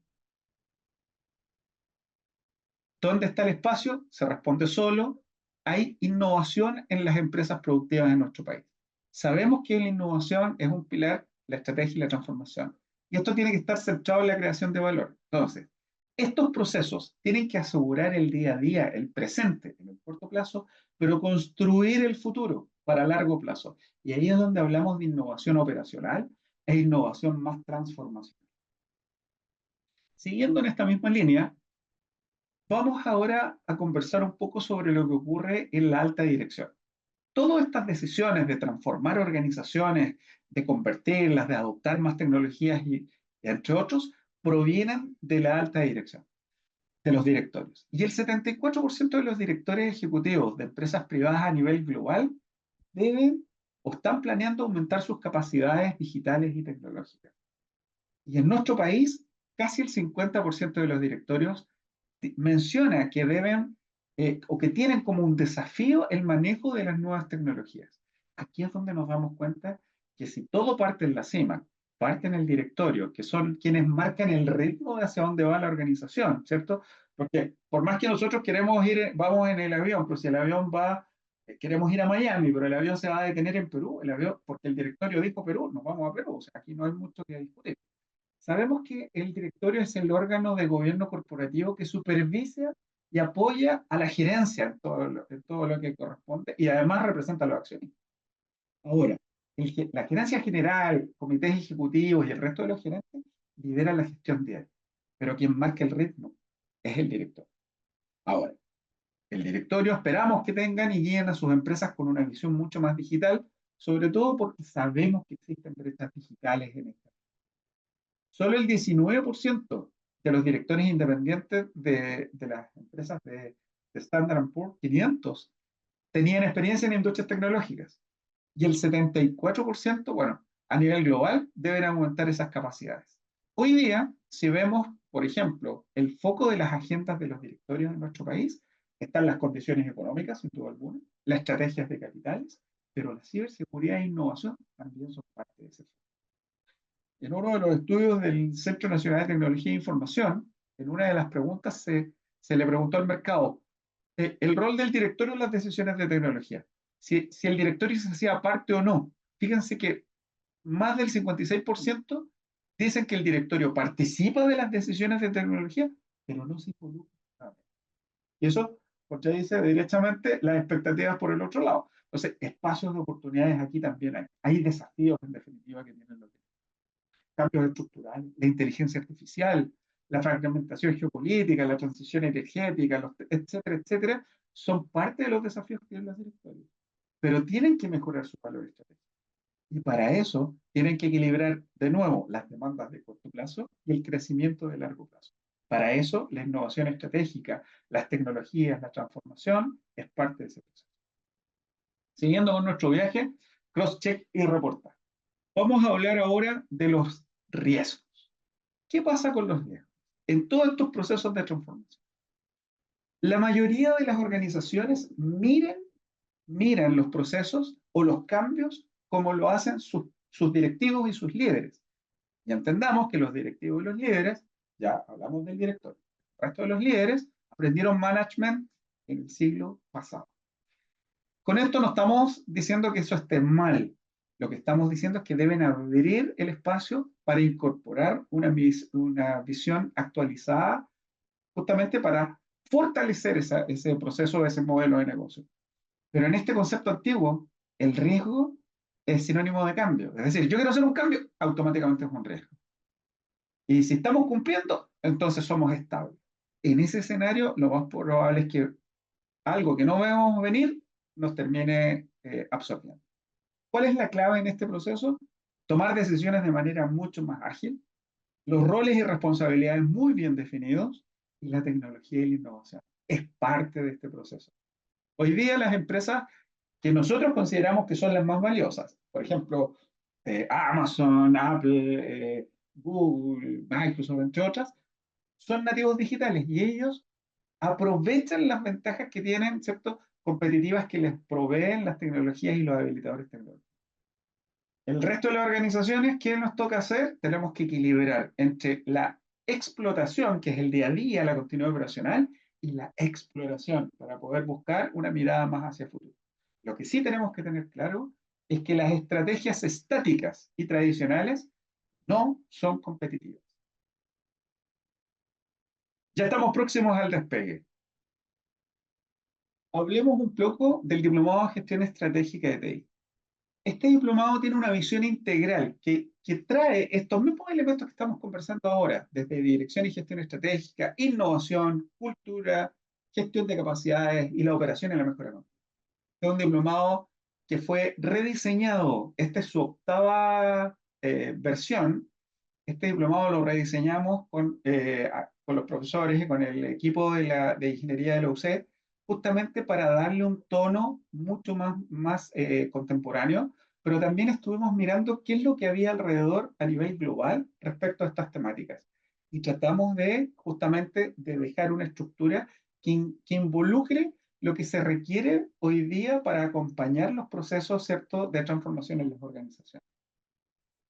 ¿Dónde está el espacio? Se responde solo. Hay innovación en las empresas productivas en nuestro país. Sabemos que la innovación es un pilar, la estrategia y la transformación. Y esto tiene que estar centrado en la creación de valor. Entonces, estos procesos tienen que asegurar el día a día, el presente en el corto plazo, pero construir el futuro para largo plazo. Y ahí es donde hablamos de innovación operacional e innovación más transformacional. Siguiendo en esta misma línea, vamos ahora a conversar un poco sobre lo que ocurre en la alta dirección. Todas estas decisiones de transformar organizaciones, de convertirlas, de adoptar más tecnologías y entre otros, provienen de la alta dirección, de los directorios. Y el 74% de los directores ejecutivos de empresas privadas a nivel global deben o están planeando aumentar sus capacidades digitales y tecnológicas. Y en nuestro país, casi el 50% de los directorios menciona que deben o que tienen como un desafío el manejo de las nuevas tecnologías. Aquí es donde nos damos cuenta que si todo parte en la cima, parte en el directorio, que son quienes marcan el ritmo de hacia dónde va la organización, ¿cierto? Porque por más que nosotros queremos ir, vamos en el avión, pero si el avión va, queremos ir a Miami, pero el avión se va a detener en Perú, el avión, porque el directorio dijo Perú, nos vamos a Perú, o sea, aquí no hay mucho que discutir. Sabemos que el directorio es el órgano de gobierno corporativo que supervisa y apoya a la gerencia en todo lo que corresponde y además representa a los accionistas. Ahora, la gerencia general, comités ejecutivos y el resto de los gerentes lideran la gestión diaria, pero quien marca el ritmo es el director. Ahora, el directorio esperamos que tengan y guíen a sus empresas con una visión mucho más digital, sobre todo porque sabemos que existen brechas digitales en esta. Solo el 19% de los directores independientes de las empresas de Standard Poor's 500 tenían experiencia en industrias tecnológicas. Y el 74%, bueno, a nivel global, deben aumentar esas capacidades. Hoy día, si vemos, por ejemplo, el foco de las agendas de los directorios en nuestro país, están las condiciones económicas, sin duda alguna, las estrategias de capitales, pero la ciberseguridad e innovación también son parte de ese foco. En uno de los estudios del Centro Nacional de Tecnología e Información, en una de las preguntas se le preguntó al mercado el rol del directorio en las decisiones de tecnología. Si el directorio se hacía parte o no. Fíjense que más del 56% dicen que el directorio participa de las decisiones de tecnología, pero no se involucra. Y eso contradice derechamente las expectativas por el otro lado. Entonces, espacios de oportunidades aquí también hay. Hay desafíos, en definitiva, que tienen los cambios estructurales, la inteligencia artificial, la fragmentación geopolítica, la transición energética, etcétera, etcétera, son parte de los desafíos que tienen los directorios. Pero tienen que mejorar su valor estratégico. Y para eso tienen que equilibrar de nuevo las demandas de corto plazo y el crecimiento de largo plazo. Para eso, la innovación estratégica, las tecnologías, la transformación es parte de ese proceso. Siguiendo con nuestro viaje, cross-check y reportar. Vamos a hablar ahora de los riesgos. ¿Qué pasa con los riesgos? En todos estos procesos de transformación, la mayoría de las organizaciones miran los procesos o los cambios como lo hacen sus directivos y sus líderes. Y entendamos que los directivos y los líderes, ya hablamos del director, el resto de los líderes aprendieron management en el siglo pasado. Con esto no estamos diciendo que eso esté mal. Lo que estamos diciendo es que deben abrir el espacio para incorporar una visión actualizada justamente para fortalecer ese proceso, ese modelo de negocio. Pero en este concepto antiguo, el riesgo es sinónimo de cambio. Es decir, yo quiero hacer un cambio, automáticamente es un riesgo. Y si estamos cumpliendo, entonces somos estables. En ese escenario, lo más probable es que algo que no vemos venir nos termine absorbiendo. ¿Cuál es la clave en este proceso? Tomar decisiones de manera mucho más ágil, los roles y responsabilidades muy bien definidos y la tecnología y la innovación. Es parte de este proceso. Hoy día las empresas que nosotros consideramos que son las más valiosas, por ejemplo, Amazon, Apple, Google, Microsoft, entre otras, son nativos digitales y ellos aprovechan las ventajas que tienen, ¿cierto?, competitivas que les proveen las tecnologías y los habilitadores tecnológicos. El resto de las organizaciones, ¿qué nos toca hacer? Tenemos que equilibrar entre la explotación, que es el día a día, la continuidad operacional, y la exploración para poder buscar una mirada más hacia el futuro. Lo que sí tenemos que tener claro es que las estrategias estáticas y tradicionales no son competitivas. Ya estamos próximos al despegue. Hablemos un poco del Diplomado en Gestión Estratégica de TI. Este diplomado tiene una visión integral que trae estos mismos elementos que estamos conversando ahora, desde dirección y gestión estratégica, innovación, cultura, gestión de capacidades y la operación en la mejora continua. Es un diplomado que fue rediseñado, esta es su octava versión. Este diplomado lo rediseñamos con los profesores y con el equipo de ingeniería de la UC, justamente para darle un tono mucho más contemporáneo, pero también estuvimos mirando qué es lo que había alrededor a nivel global respecto a estas temáticas. Y tratamos de justamente de dejar una estructura que involucre lo que se requiere hoy día para acompañar los procesos, ¿cierto?, de transformación en las organizaciones.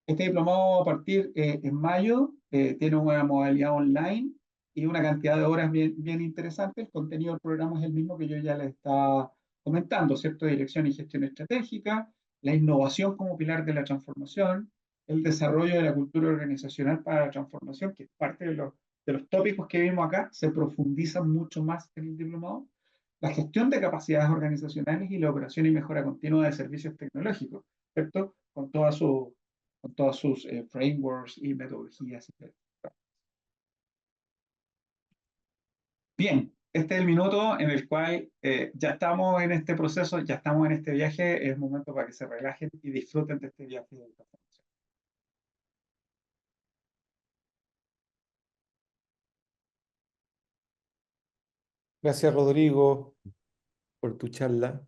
Este diplomado va a partir en mayo, tiene una modalidad online y una cantidad de horas bien interesante. El contenido del programa es el mismo que yo ya les estaba comentando, ¿cierto? Dirección y gestión estratégica, la innovación como pilar de la transformación, el desarrollo de la cultura organizacional para la transformación, que es parte de los tópicos que vimos acá, se profundizan mucho más en el diplomado, la gestión de capacidades organizacionales y la operación y mejora continua de servicios tecnológicos, ¿cierto? Con todos sus frameworks y metodologías. Bien, este es el minuto en el cual ya estamos en este proceso, ya estamos en este viaje, es momento para que se relajen y disfruten de este viaje de transformación. Gracias, Rodrigo, por tu charla.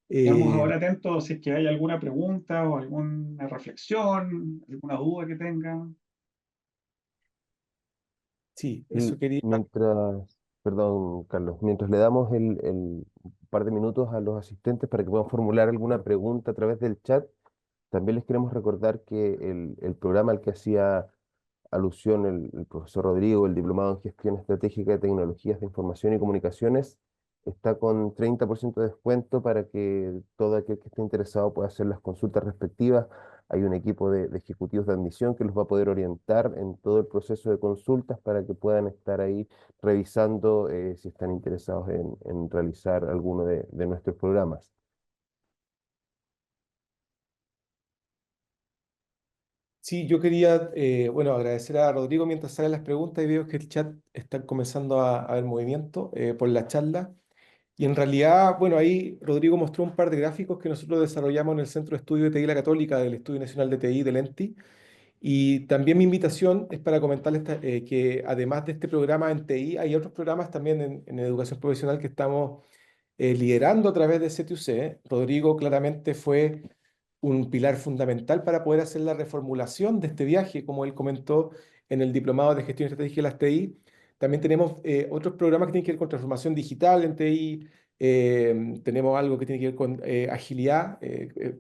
Estamos Eh, ahora atentos si es que hay alguna pregunta o alguna reflexión, alguna duda que tengan. sí, Y eso quería. perdón, Carlos, mientras le damos el par de minutos a los asistentes para que puedan formular alguna pregunta a través del chat, también les queremos recordar que el programa al que hacía alusión el profesor Rodrigo, el diplomado en gestión estratégica de tecnologías de información y comunicaciones, está con 30% de descuento para que todo aquel que esté interesado pueda hacer las consultas respectivas. Hay un equipo de ejecutivos de admisión que los va a poder orientar en todo el proceso de consultas para que puedan estar ahí revisando si están interesados en realizar alguno de nuestros programas. Sí, yo quería, bueno, agradecer a Rodrigo mientras salen las preguntas y veo que el chat está comenzando a ver movimiento por la charla. Y en realidad, bueno, ahí Rodrigo mostró un par de gráficos que nosotros desarrollamos en el Centro de Estudio de TI La Católica del Estudio Nacional de TI del ENTI. Y también mi invitación es para comentarles que además de este programa en TI, hay otros programas también en educación profesional que estamos liderando a través de CTUC. Rodrigo claramente fue un pilar fundamental para poder hacer la reformulación de este viaje, como él comentó en el Diplomado de Gestión Estratégica de las TI. También tenemos otros programas que tienen que ver con transformación digital en TI. Tenemos algo que tiene que ver con agilidad,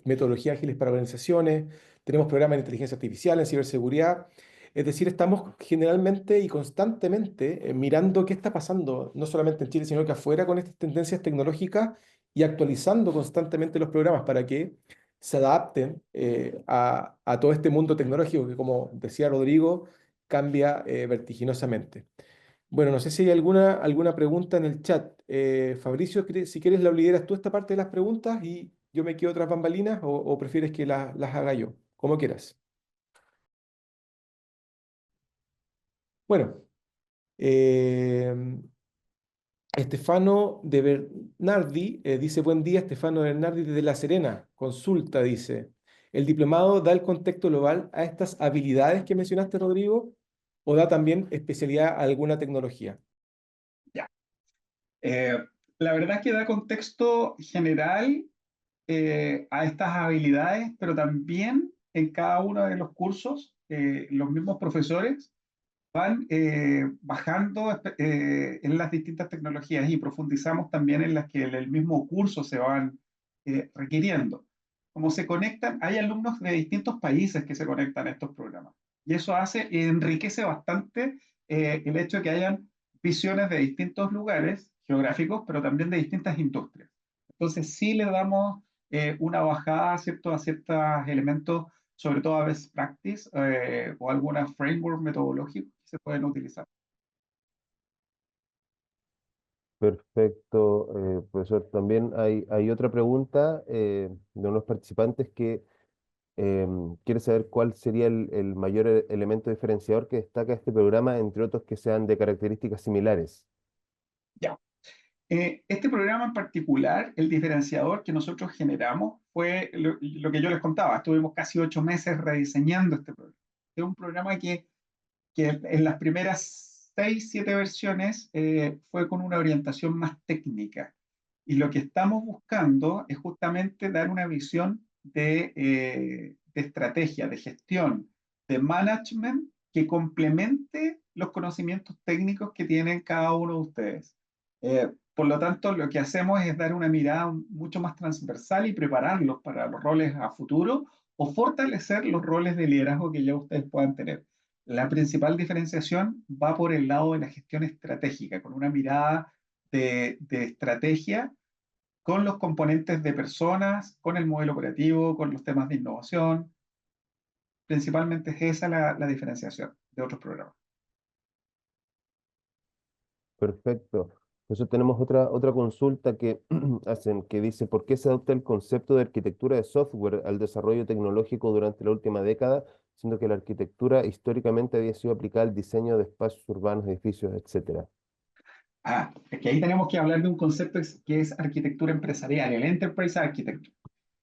metodologías ágiles para organizaciones. Tenemos programas en inteligencia artificial, en ciberseguridad. Es decir, estamos generalmente y constantemente mirando qué está pasando, no solamente en Chile, sino que afuera con estas tendencias tecnológicas y actualizando constantemente los programas para que se adapten a todo este mundo tecnológico que, como decía Rodrigo, cambia vertiginosamente. Bueno, no sé si hay alguna pregunta en el chat. Fabricio, si quieres, la lideras tú esta parte de las preguntas y yo me quedo tras bambalinas o prefieres que las haga yo, como quieras. Bueno, eh, Estefano de Bernardi dice, buen día, Estefano de Bernardi desde La Serena. Consulta, dice, ¿el diplomado da el contexto global a estas habilidades que mencionaste, Rodrigo, o da también especialidad a alguna tecnología? Ya. Eh, la verdad es que da contexto general a estas habilidades, pero también en cada uno de los cursos, los mismos profesores van bajando en las distintas tecnologías y profundizamos también en las que en el mismo curso se van requiriendo. Como se conectan, hay alumnos de distintos países que se conectan a estos programas y eso enriquece bastante el hecho de que hayan visiones de distintos lugares geográficos, pero también de distintas industrias. Entonces sí le damos una bajada, ¿cierto?, a ciertos elementos, sobre todo a best practice o alguna framework metodológico que se pueden utilizar. Perfecto, profesor. También hay otra pregunta de unos participantes que quiere saber cuál sería el mayor elemento diferenciador que destaca este programa, entre otros que sean de características similares. Ya. Este programa en particular, el diferenciador que nosotros generamos fue lo que yo les contaba. Estuvimos casi 8 meses rediseñando este programa. Es un programa que en las primeras 6, 7 versiones fue con una orientación más técnica. Y lo que estamos buscando es justamente dar una visión de estrategia, de gestión, de management que complemente los conocimientos técnicos que tienen cada uno de ustedes. Por lo tanto, lo que hacemos es dar una mirada mucho más transversal y prepararlos para los roles a futuro o fortalecer los roles de liderazgo que ya ustedes puedan tener. La principal diferenciación va por el lado de la gestión estratégica, con una mirada de estrategia, con los componentes de personas, con el modelo operativo, con los temas de innovación. Principalmente es esa la diferenciación de otros programas. Perfecto. Por eso tenemos otra consulta que hacen, que dice, ¿por qué se adopta el concepto de arquitectura de software al desarrollo tecnológico durante la última década, siendo que la arquitectura históricamente había sido aplicada al diseño de espacios urbanos, edificios, etcétera? Es que ahí tenemos que hablar de un concepto que es arquitectura empresarial, el Enterprise Architecture.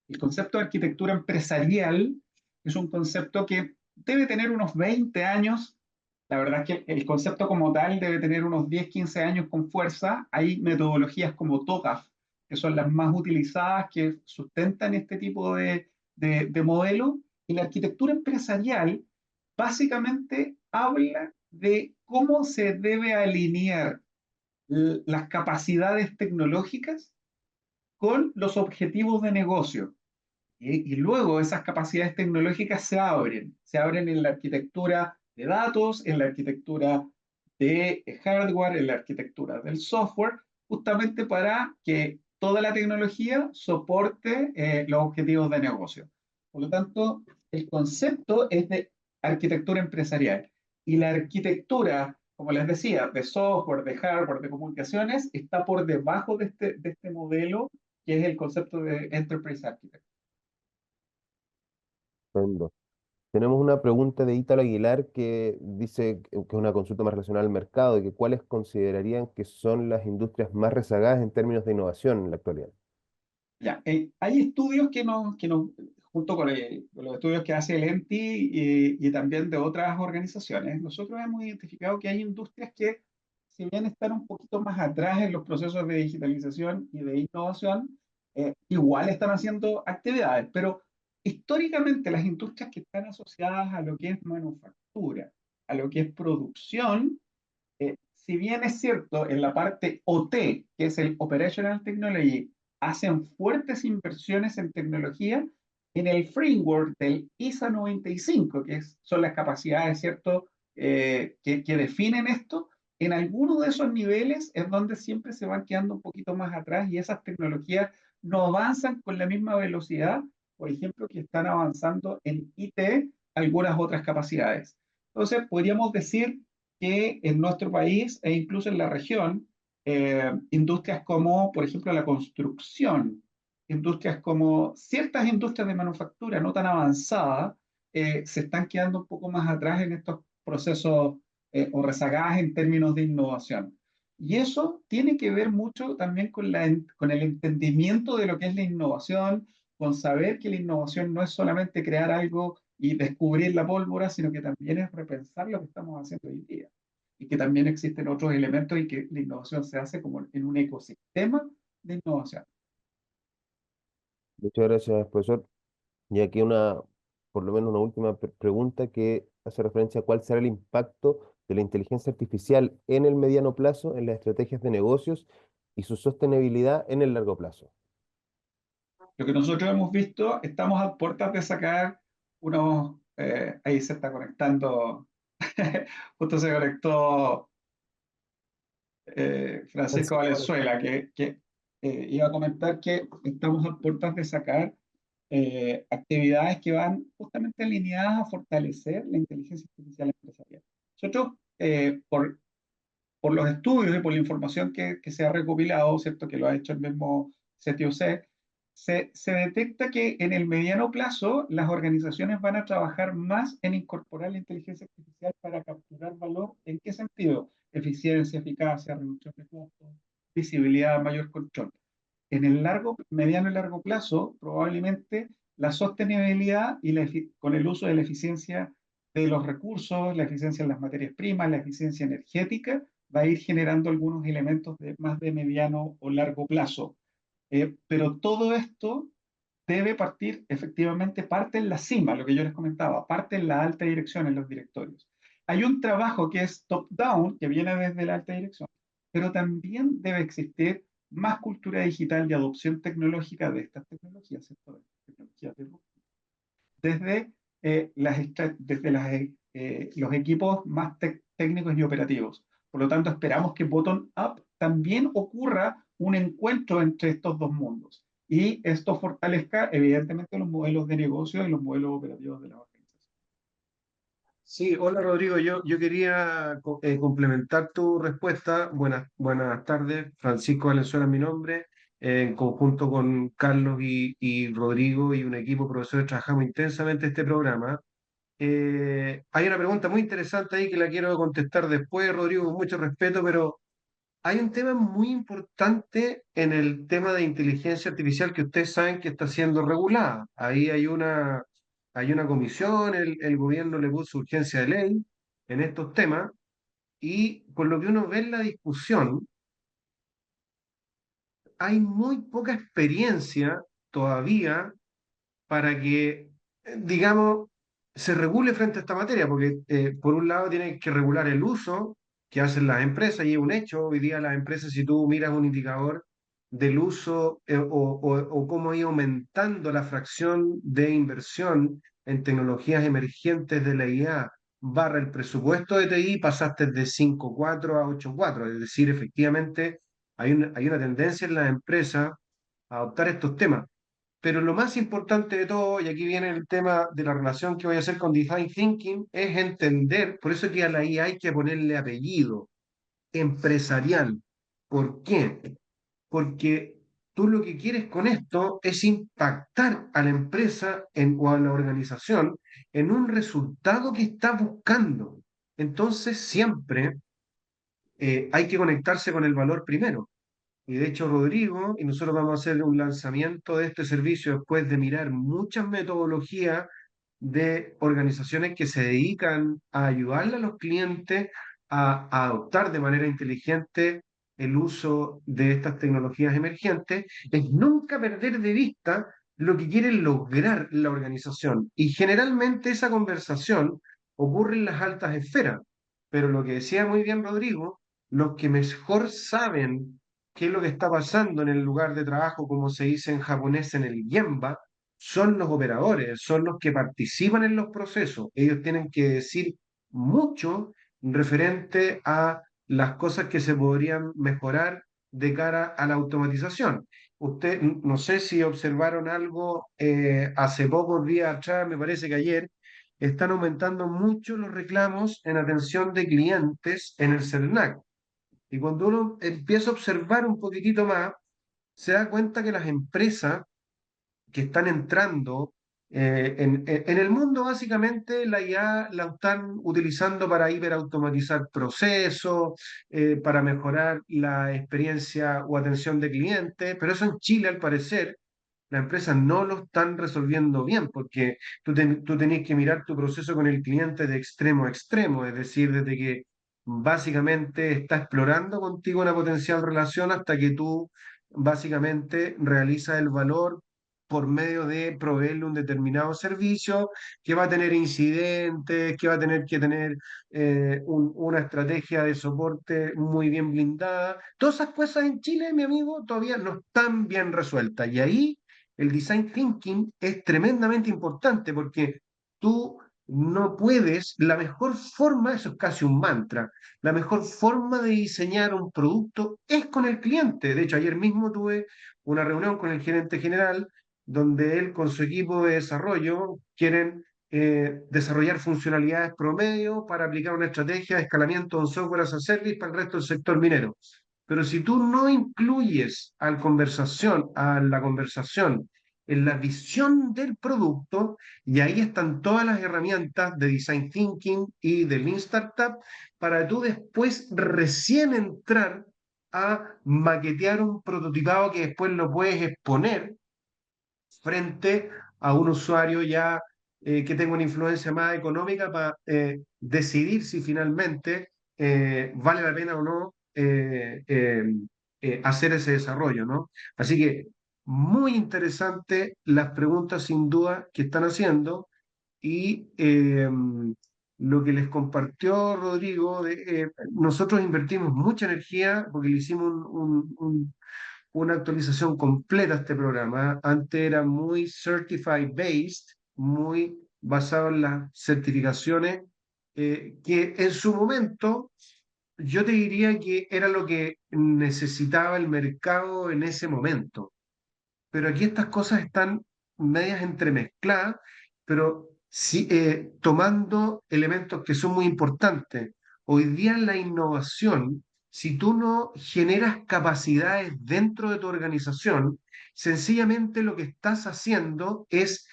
El concepto de arquitectura empresarial es un concepto que debe tener unos 20 años. La verdad es que el concepto como tal debe tener unos 10, 15 años con fuerza. Hay metodologías como TOGAF, que son las más utilizadas, que sustentan este tipo de modelo. Y la arquitectura empresarial básicamente habla de cómo se debe alinear las capacidades tecnológicas con los objetivos de negocio. Y luego esas capacidades tecnológicas se abren en la arquitectura de datos, en la arquitectura de hardware, en la arquitectura del software, justamente para que toda la tecnología soporte los objetivos de negocio. Por lo tanto, el concepto es de arquitectura empresarial y la arquitectura, como les decía, de software, de hardware, de comunicaciones, está por debajo de este modelo que es el concepto de Enterprise Architect. Estupendo. Tenemos una pregunta de Ítalo Aguilar que dice que es una consulta más relacionada al mercado y que cuáles considerarían que son las industrias más rezagadas en términos de innovación en la actualidad. Ya, hay estudios junto con los estudios que hace el ENTI y también de otras organizaciones, nosotros hemos identificado que hay industrias que, si bien están un poquito más atrás en los procesos de digitalización y de innovación, igual están haciendo actividades, pero históricamente las industrias que están asociadas a lo que es manufactura, a lo que es producción, si bien es cierto, en la parte OT, que es el Operational Technology, hacen fuertes inversiones en tecnología, en el framework del ISA 95, son las capacidades, ¿cierto?, que definen esto, en algunos de esos niveles es donde siempre se van quedando un poquito más atrás y esas tecnologías no avanzan con la misma velocidad, por ejemplo, que están avanzando en IT algunas otras capacidades. Entonces, podríamos decir que en nuestro país e incluso en la región, industrias como, por ejemplo, la construcción, industrias como ciertas industrias de manufactura no tan avanzadas, se están quedando un poco más atrás en estos procesos o rezagadas en términos de innovación. Y eso tiene que ver mucho también con el entendimiento de lo que es la innovación, con saber que la innovación no es solamente crear algo y descubrir la pólvora, sino que también es repensar lo que estamos haciendo hoy día. Y que también existen otros elementos y que la innovación se hace como en un ecosistema de innovación. Muchas gracias, profesor. Y aquí por lo menos una última pregunta que hace referencia a cuál será el impacto de la inteligencia artificial en el mediano plazo, en las estrategias de negocios y su sostenibilidad en el largo plazo? Lo que nosotros hemos visto, estamos a puertas de sacar unos, ahí se está conectando, justo se conectó Francisco Valenzuela, que iba a comentar que estamos a puertas de sacar actividades que van justamente alineadas a fortalecer la inteligencia artificial empresarial. Nosotros, por los estudios y por la información que se ha recopilado, ¿cierto? Que lo ha hecho el mismo CTOC, se detecta que en el mediano plazo las organizaciones van a trabajar más en incorporar la inteligencia artificial para capturar valor. ¿En qué sentido? Eficiencia, eficacia, reducción de costos, visibilidad, mayor control. En el mediano y largo plazo, probablemente la sostenibilidad y con el uso de la eficiencia de los recursos, la eficiencia en las materias primas, la eficiencia energética, va a ir generando algunos elementos más de mediano o largo plazo. Pero todo esto debe partir, efectivamente, parte en la cima, lo que yo les comentaba, parte en la alta dirección, en los directorios. Hay un trabajo que es top-down, que viene desde la alta dirección, pero también debe existir más cultura digital y adopción tecnológica de estas tecnologías, ¿cierto? Tecnologías desde, los equipos más técnicos y operativos. Por lo tanto, esperamos que bottom-up también ocurra un encuentro entre estos dos mundos y esto fortalezca evidentemente los modelos de negocio y los modelos operativos de la organización. Sí, hola Rodrigo, yo quería complementar tu respuesta. Buenas tardes, Francisco Valenzuela es mi nombre. En conjunto con Carlos y Rodrigo y un equipo de profesores trabajamos intensamente este programa. Hay una pregunta muy interesante ahí que la quiero contestar después, Rodrigo, con mucho respeto, pero hay un tema muy importante en el tema de inteligencia artificial que ustedes saben que está siendo regulada. Ahí hay una comisión, el gobierno le puso urgencia de ley en estos temas y por lo que uno ve en la discusión, hay muy poca experiencia todavía para que, digamos, se regule frente a esta materia, porque por un lado tiene que regular el uso que hacen las empresas, y es un hecho, hoy día las empresas, si tú miras un indicador del uso o cómo ha ido aumentando la fracción de inversión en tecnologías emergentes de la IA barra el presupuesto de TI, pasaste de 5,4 a 8,4, es decir, efectivamente hay una tendencia en las empresas a adoptar estos temas. Pero lo más importante de todo, y aquí viene el tema de la relación que voy a hacer con Design Thinking, es entender, por eso que a la IA hay que ponerle apellido, empresarial. ¿Por qué? Porque tú lo que quieres con esto es impactar a la empresa o a la organización en un resultado que está buscando. Entonces, siempre hay que conectarse con el valor primero. Y de hecho, Rodrigo, y nosotros vamos a hacer un lanzamiento de este servicio después de mirar muchas metodologías de organizaciones que se dedican a ayudarle a los clientes a adoptar de manera inteligente el uso de estas tecnologías emergentes, es nunca perder de vista lo que quiere lograr la organización. Y generalmente esa conversación ocurre en las altas esferas. Pero lo que decía muy bien Rodrigo, los que mejor saben qué es lo que está pasando en el lugar de trabajo, como se dice en japonés, en el gemba, son los operadores, son los que participan en los procesos. Ellos tienen que decir mucho referente a las cosas que se podrían mejorar de cara a la automatización. Usted, no sé si observaron algo hace pocos días atrás, me parece que ayer, están aumentando mucho los reclamos en atención de clientes en el CERNAC. Y cuando uno empieza a observar un poquitito más, se da cuenta que las empresas que están entrando en el mundo, básicamente la IA la están utilizando para hiperautomatizar procesos, para mejorar la experiencia o atención de clientes, pero eso en Chile, al parecer, las empresas no lo están resolviendo bien, porque tú tenés que mirar tu proceso con el cliente de extremo a extremo, es decir, desde que básicamente está explorando contigo una potencial relación hasta que tú básicamente realizas el valor por medio de proveerle un determinado servicio que va a tener incidentes, que va a tener que tener una estrategia de soporte muy bien blindada. Todas esas cosas en Chile, mi amigo, todavía no están bien resueltas. Y ahí el design thinking es tremendamente importante porque tú no puedes, la mejor forma, eso es casi un mantra, la mejor forma de diseñar un producto es con el cliente. De hecho, ayer mismo tuve una reunión con el gerente general donde él con su equipo de desarrollo quieren desarrollar funcionalidades promedio para aplicar una estrategia de escalamiento de un software as a service para el resto del sector minero. Pero si tú no incluyes a la conversación en la visión del producto, y ahí están todas las herramientas de Design Thinking y de Lean Startup para tú después recién entrar a maquetear un prototipado que después lo puedes exponer frente a un usuario ya que tenga una influencia más económica para decidir si finalmente vale la pena o no hacer ese desarrollo, ¿no? Así que muy interesante las preguntas sin duda que están haciendo y lo que les compartió Rodrigo, nosotros invertimos mucha energía porque le hicimos una actualización completa a este programa. Antes era muy certified based, muy basado en las certificaciones, que en su momento yo te diría que era lo que necesitaba el mercado en ese momento. Pero aquí estas cosas están medias entremezcladas, pero sí, tomando elementos que son muy importantes. Hoy día en la innovación, si tú no generas capacidades dentro de tu organización, sencillamente lo que estás haciendo es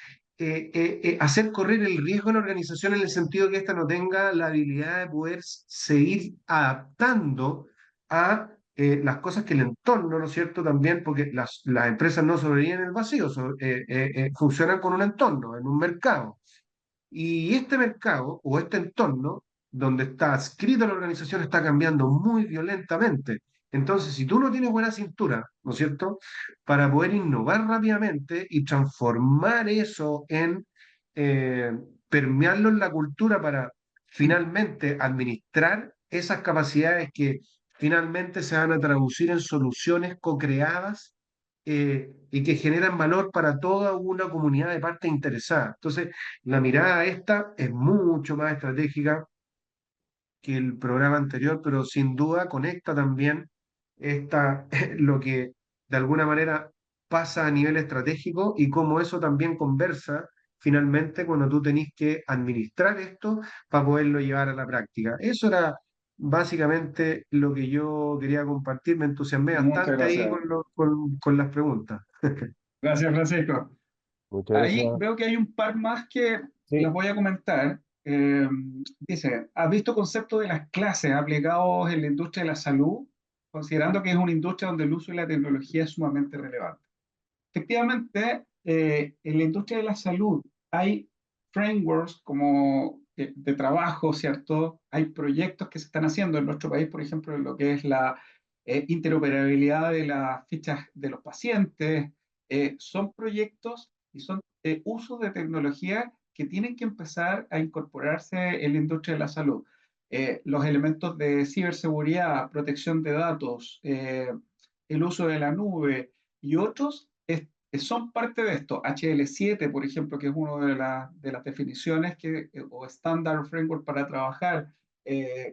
hacer correr el riesgo en la organización en el sentido que ésta no tenga la habilidad de poder seguir adaptando a las cosas que el entorno, ¿no es cierto? También, porque las empresas no sobreviven en el vacío, funcionan con un entorno, en un mercado. Y este mercado o este entorno donde está adscrita la organización está cambiando muy violentamente. Entonces, si tú no tienes buena cintura, ¿no es cierto?, para poder innovar rápidamente y transformar eso en eh, permearlo en la cultura para finalmente administrar esas capacidades que finalmente se van a traducir en soluciones co-creadas y que generan valor para toda una comunidad de partes interesadas. Entonces, la mirada esta es mucho más estratégica que el programa anterior, pero sin duda conecta también lo que de alguna manera pasa a nivel estratégico y cómo eso también conversa finalmente cuando tú tenés que administrar esto para poderlo llevar a la práctica. Eso era básicamente lo que yo quería compartir. Me entusiasmé Muchas bastante ahí gracias. con las preguntas. Gracias, Francisco. Muchas Ahí gracias. veo que hay un par más que las Sí, voy a comentar. Dice, ¿has visto conceptos de las clases aplicados en la industria de la salud, considerando que es una industria donde el uso de la tecnología es sumamente relevante? Efectivamente, en la industria de la salud hay frameworks como de trabajo, ¿cierto? Hay proyectos que se están haciendo en nuestro país, por ejemplo, en lo que es la interoperabilidad de las fichas de los pacientes. Son proyectos y son usos de tecnología que tienen que empezar a incorporarse en la industria de la salud. Los elementos de ciberseguridad, protección de datos, el uso de la nube y otros son parte de esto. HL7, por ejemplo, que es una de las definiciones o estándar framework para trabajar,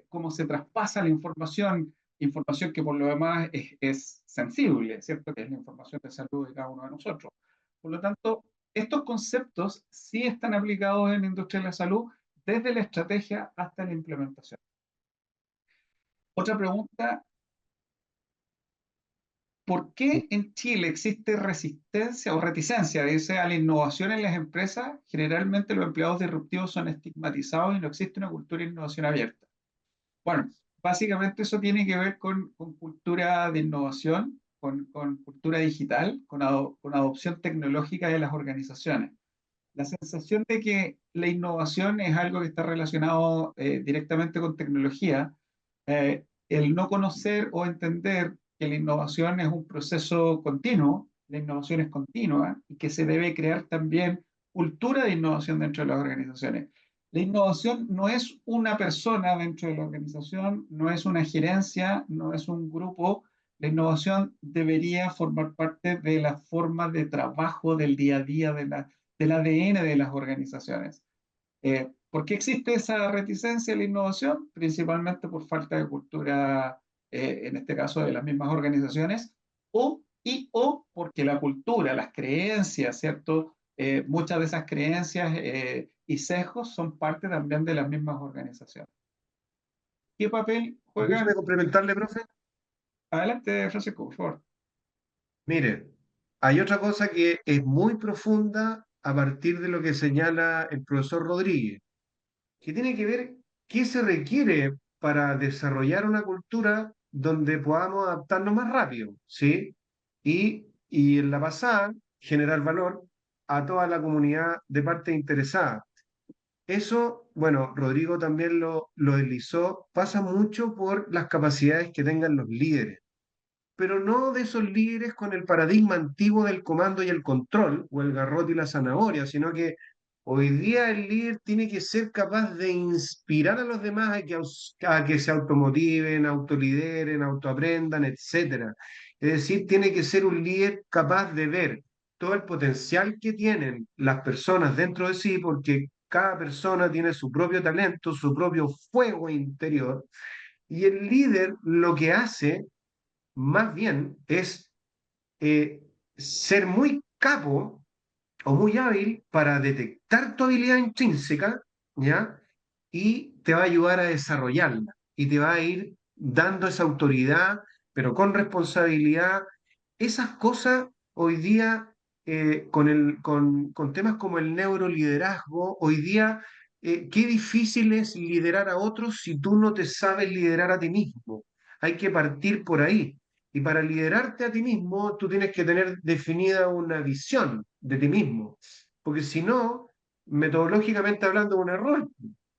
cómo se traspasa la información, información que por lo demás es sensible, ¿cierto? Que es la información de salud de cada uno de nosotros. Por lo tanto, estos conceptos sí están aplicados en la industria de la salud desde la estrategia hasta la implementación. Otra pregunta: ¿por qué en Chile existe resistencia o reticencia, dice, a la innovación en las empresas? Generalmente los empleados disruptivos son estigmatizados y no existe una cultura de innovación abierta. Bueno, básicamente eso tiene que ver con cultura de innovación, con cultura digital, con adopción tecnológica de las organizaciones. La sensación de que la innovación es algo que está relacionado directamente con tecnología, el no conocer o entender que la innovación es un proceso continuo, la innovación es continua y que se debe crear también cultura de innovación dentro de las organizaciones. La innovación no es una persona dentro de la organización, no es una gerencia, no es un grupo. La innovación debería formar parte de la forma de trabajo del día a día, del ADN de las organizaciones. ¿Por qué existe esa reticencia a la innovación? Principalmente por falta de cultura, en este caso de las mismas organizaciones, o porque la cultura, las creencias, ¿cierto? Muchas de esas creencias y sesgos son parte también de las mismas organizaciones. ¿Qué papel Déjeme juegan? complementarle, profe. Adelante, Francisco, por favor. Mire, hay otra cosa que es muy profunda a partir de lo que señala el profesor Rodríguez, que tiene que ver qué se requiere para desarrollar una cultura donde podamos adaptarnos más rápido, ¿sí? Y en la pasada, generar valor a toda la comunidad de partes interesadas. Eso, bueno, Rodrigo también lo deslizó, pasa mucho por las capacidades que tengan los líderes, pero no de esos líderes con el paradigma antiguo del comando y el control, o el garrote y la zanahoria, sino que hoy día el líder tiene que ser capaz de inspirar a los demás a que se automotiven, autolideren, autoaprendan, etcétera. Es decir, tiene que ser un líder capaz de ver todo el potencial que tienen las personas dentro de sí, porque cada persona tiene su propio talento, su propio fuego interior, y el líder lo que hace más bien es ser muy capo o muy hábil para detectar tu habilidad intrínseca, ¿ya? Y te va a ayudar a desarrollarla y te va a ir dando esa autoridad, pero con responsabilidad. Esas cosas hoy día, con temas como el neuroliderazgo, hoy día, qué difícil es liderar a otros si tú no te sabes liderar a ti mismo. Hay que partir por ahí. Y para liderarte a ti mismo, tú tienes que tener definida una visión de ti mismo, porque si no, metodológicamente hablando, es un error.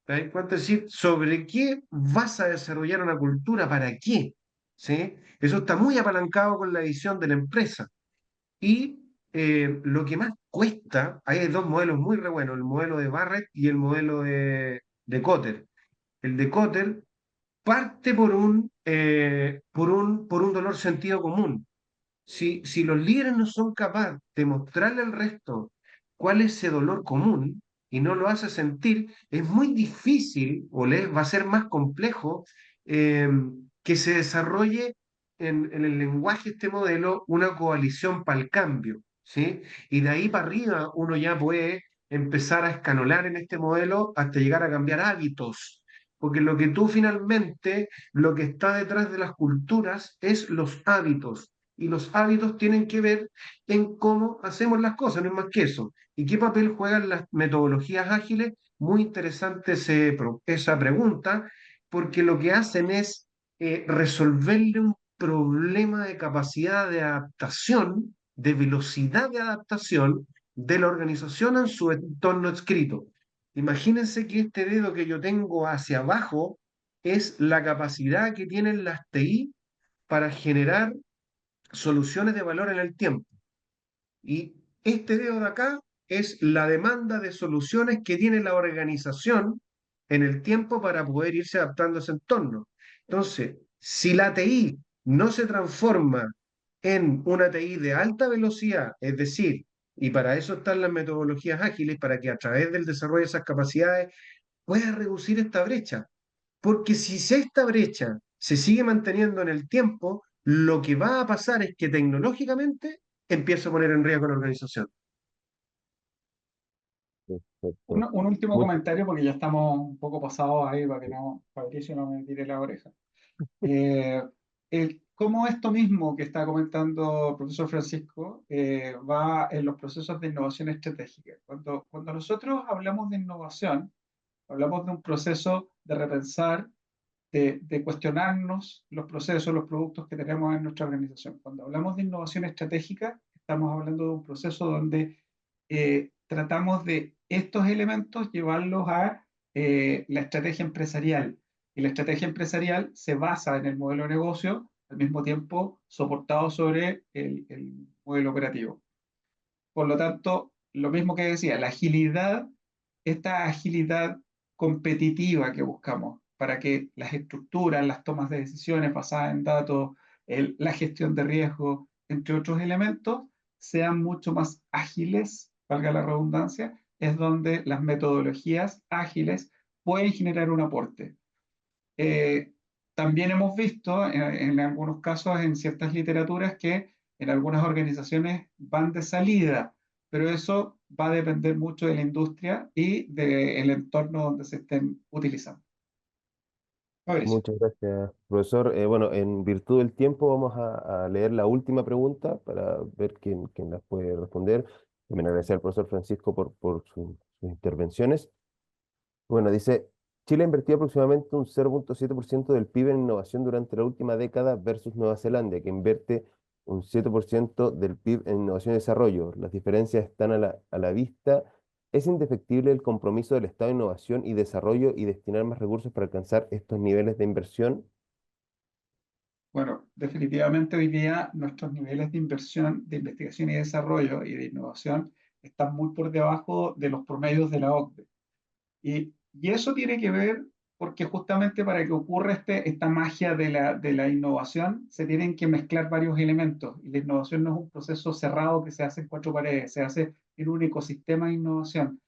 ¿Te das cuenta? Es decir, ¿sobre qué vas a desarrollar una cultura? ¿Para qué? ¿Sí? Eso está muy apalancado con la visión de la empresa. Y lo que más cuesta, hay dos modelos muy re buenos, el modelo de Barrett y el modelo de Kotter. El de Kotter parte por un dolor sentido común. Si los líderes no son capaces de mostrarle al resto cuál es ese dolor común y no lo hace sentir, es muy difícil o les va a ser más complejo eh, que se desarrolle en el lenguaje de este modelo una coalición para el cambio, ¿sí? Y de ahí para arriba uno ya puede empezar a escalonar en este modelo hasta llegar a cambiar hábitos, porque lo que tú finalmente, lo que está detrás de las culturas es los hábitos y los hábitos tienen que ver en cómo hacemos las cosas, no es más que eso. ¿Y qué papel juegan las metodologías ágiles? Muy interesante esa pregunta, porque lo que hacen es resolverle un problema de capacidad de adaptación, de velocidad de adaptación de la organización en su entorno escrito. Imagínense que este dedo que yo tengo hacia abajo es la capacidad que tienen las TI para generar soluciones de valor en el tiempo. Y este dedo de acá es la demanda de soluciones que tiene la organización en el tiempo para poder irse adaptando a ese entorno. Entonces, si la TI no se transforma en una TI de alta velocidad, es decir, y para eso están las metodologías ágiles, para que a través del desarrollo de esas capacidades pueda reducir esta brecha. Porque si esta brecha se sigue manteniendo en el tiempo, lo que va a pasar es que tecnológicamente empieza a poner en riesgo la organización. Perfecto. Un último Muy, comentario porque ya estamos un poco pasados ahí para que no, Fabricio no me tire la oreja. Eh, cómo esto mismo que está comentando el profesor Francisco va en los procesos de innovación estratégica. Cuando nosotros hablamos de innovación, hablamos de un proceso de repensar, de cuestionarnos los procesos, los productos que tenemos en nuestra organización. Cuando hablamos de innovación estratégica, estamos hablando de un proceso donde tratamos de estos elementos llevarlos a la estrategia empresarial. Y la estrategia empresarial se basa en el modelo de negocio al mismo tiempo soportado sobre el modelo operativo. Por lo tanto, lo mismo que decía, la agilidad, esta agilidad competitiva que buscamos para que las estructuras, las tomas de decisiones basadas en datos, la gestión de riesgo, entre otros elementos, sean mucho más ágiles, valga la redundancia, es donde las metodologías ágiles pueden generar un aporte. Eh, También hemos visto en algunos casos, en ciertas literaturas, que en algunas organizaciones van de salida, pero eso va a depender mucho de la industria y del entorno donde se estén utilizando. Fabricio. Muchas gracias, profesor. Bueno, en virtud del tiempo vamos a leer la última pregunta para ver quién las puede responder. También agradecer al profesor Francisco por sus intervenciones. Bueno, dice, Chile ha invertido aproximadamente un 0,7% del PIB en innovación durante la última década versus Nueva Zelanda, que invierte un 7% del PIB en innovación y desarrollo. Las diferencias están a la vista. ¿Es indefectible el compromiso del Estado de innovación y desarrollo y destinar más recursos para alcanzar estos niveles de inversión? Bueno, definitivamente hoy día nuestros niveles de inversión, de investigación y desarrollo y de innovación están muy por debajo de los promedios de la OCDE. Y eso tiene que ver porque justamente para que ocurra esta magia de la innovación, se tienen que mezclar varios elementos. Y la innovación no es un proceso cerrado que se hace en cuatro paredes, se hace en un ecosistema de innovación,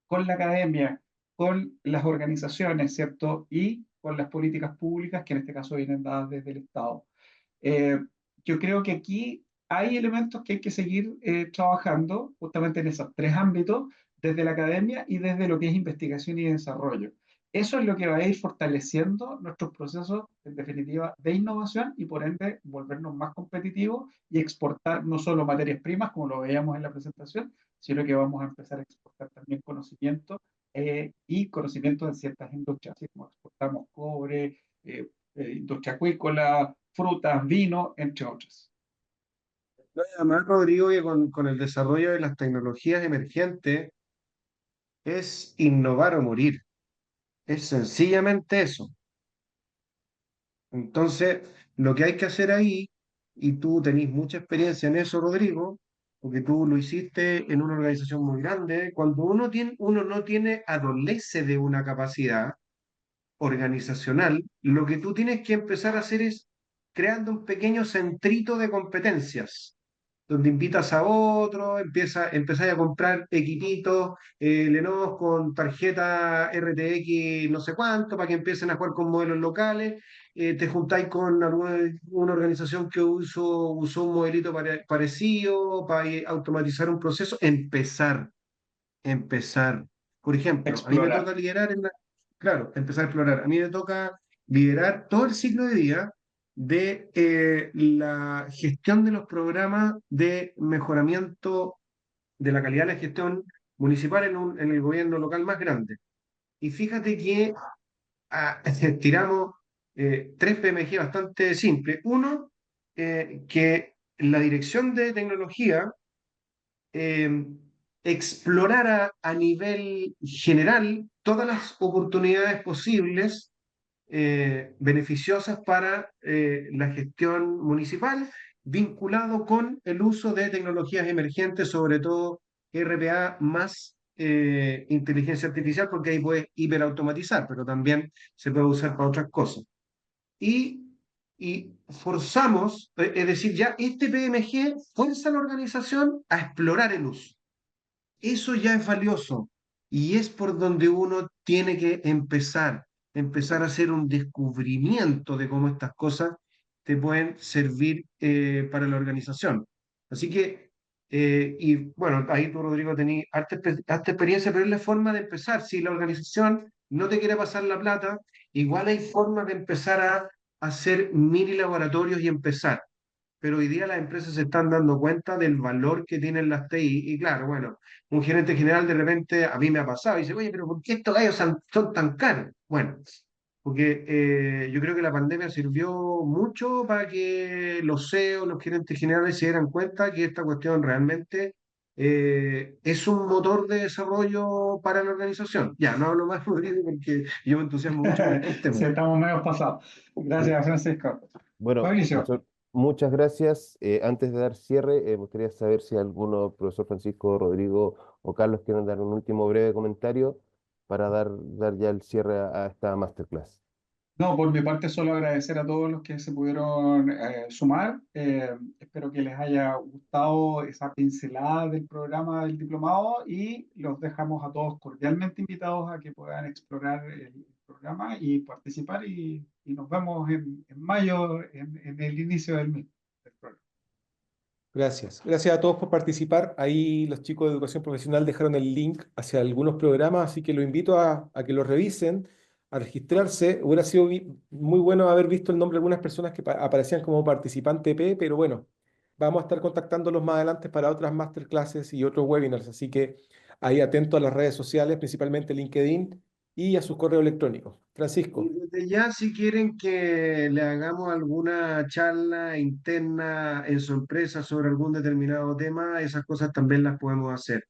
con la academia, con las organizaciones, ¿cierto? Y con las políticas públicas, que en este caso vienen dadas desde el Estado. Eh, yo creo que aquí hay elementos que hay que seguir trabajando justamente en esos tres ámbitos, desde la academia y desde lo que es investigación y desarrollo. Eso es lo que va a ir fortaleciendo nuestros procesos, en definitiva, de innovación y por ende volvernos más competitivos y exportar no solo materias primas, como lo veíamos en la presentación, sino que vamos a empezar a exportar también conocimiento y conocimiento en ciertas industrias, así como exportamos cobre, industria acuícola, frutas, vino, entre otras. No, y además, Rodrigo, que con el desarrollo de las tecnologías emergentes es innovar o morir. Es sencillamente eso. Entonces, lo que hay que hacer ahí, y tú tenés mucha experiencia en eso, Rodrigo, porque tú lo hiciste en una organización muy grande, cuando uno no tiene, adolece de una capacidad organizacional, lo que tú tienes que empezar a hacer es creando un pequeño centrito de competencias, donde invitas a otro, empezáis a comprar equipitos, Lenovo con tarjeta RTX no sé cuánto, para que empiecen a jugar con modelos locales, te juntáis con una organización que usó un modelito parecido para automatizar un proceso, empezar. Por ejemplo, a mí me Explorar. toca liderar claro, empezar a explorar. A mí me toca liderar todo el ciclo de vida de la gestión de los programas de mejoramiento de la calidad de la gestión municipal en el gobierno local más grande. Y fíjate que tiramos tres PMG bastante simples. Uno, que la dirección de tecnología eh, explorara a nivel general todas las oportunidades posibles beneficiosas para la gestión municipal, vinculado con el uso de tecnologías emergentes, sobre todo RPA más inteligencia artificial, porque ahí puede hiperautomatizar, pero también se puede usar para otras cosas. Y, y forzamos, es decir, ya este PMG fuerza a la organización a explorar el uso. Eso ya es valioso y es por donde uno tiene que empezar a hacer un descubrimiento de cómo estas cosas te pueden servir para la organización. Así que, y bueno, ahí tú, Rodrigo, tenés harta experiencia, pero es la forma de empezar. Si la organización no te quiere pasar la plata, igual hay formas de empezar a hacer mini laboratorios y empezar, pero hoy día las empresas se están dando cuenta del valor que tienen las TI. Y claro, bueno, un gerente general de repente a mí me ha pasado y dice, oye, pero ¿por qué estos gallos son tan caros? Bueno, porque yo creo que la pandemia sirvió mucho para que los CEOs, los gerentes generales se dieran cuenta que esta cuestión realmente es un motor de desarrollo para la organización. Ya, no hablo más, Rodrigo, porque yo me entusiasmo mucho con estos temas. Sí, estamos medio pasados. Gracias, Francisco. Bueno, Fabricio, profesor, muchas gracias. Antes de dar cierre, me gustaría saber si alguno, profesor Francisco, Rodrigo o Carlos, quieren dar un último breve comentario para dar ya el cierre a esta masterclass. no, por mi parte solo agradecer a todos los que se pudieron sumar. Espero que les haya gustado esa pincelada del programa del diplomado y los dejamos a todos cordialmente invitados a que puedan explorar el programa y participar y nos vemos en mayo en el inicio del mismo, del programa. Gracias. Gracias a todos por participar. Ahí los chicos de educación profesional dejaron el link hacia algunos programas, así que los invito a que lo revisen, a registrarse. Hubiera sido muy bueno haber visto el nombre de algunas personas que aparecían como participante P, pero bueno, vamos a estar contactándolos más adelante para otras masterclasses y otros webinars, así que ahí atento a las redes sociales, principalmente LinkedIn y a sus correos electrónicos. Y Francisco. desde ya, si quieren que le hagamos alguna charla interna en su empresa sobre algún determinado tema, esas cosas también las podemos hacer.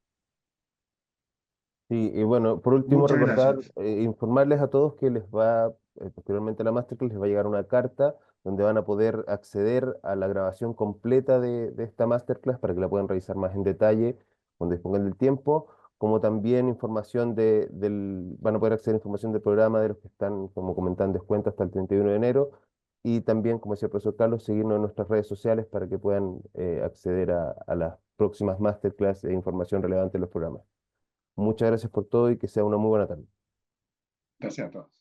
Sí, y bueno, por último Muchas recordar, gracias. informarles a todos que les va, posteriormente a la masterclass, les va a llegar una carta donde van a poder acceder a la grabación completa de esta masterclass para que la puedan revisar más en detalle cuando dispongan del tiempo, como también información van a poder acceder a información del programa de los que están, como comentan, en descuento hasta el 31 de enero, y también, como decía el profesor Carlos, seguirnos en nuestras redes sociales para que puedan acceder a las próximas masterclass e información relevante de los programas. Muchas gracias por todo y que sea una muy buena tarde. Gracias a todos.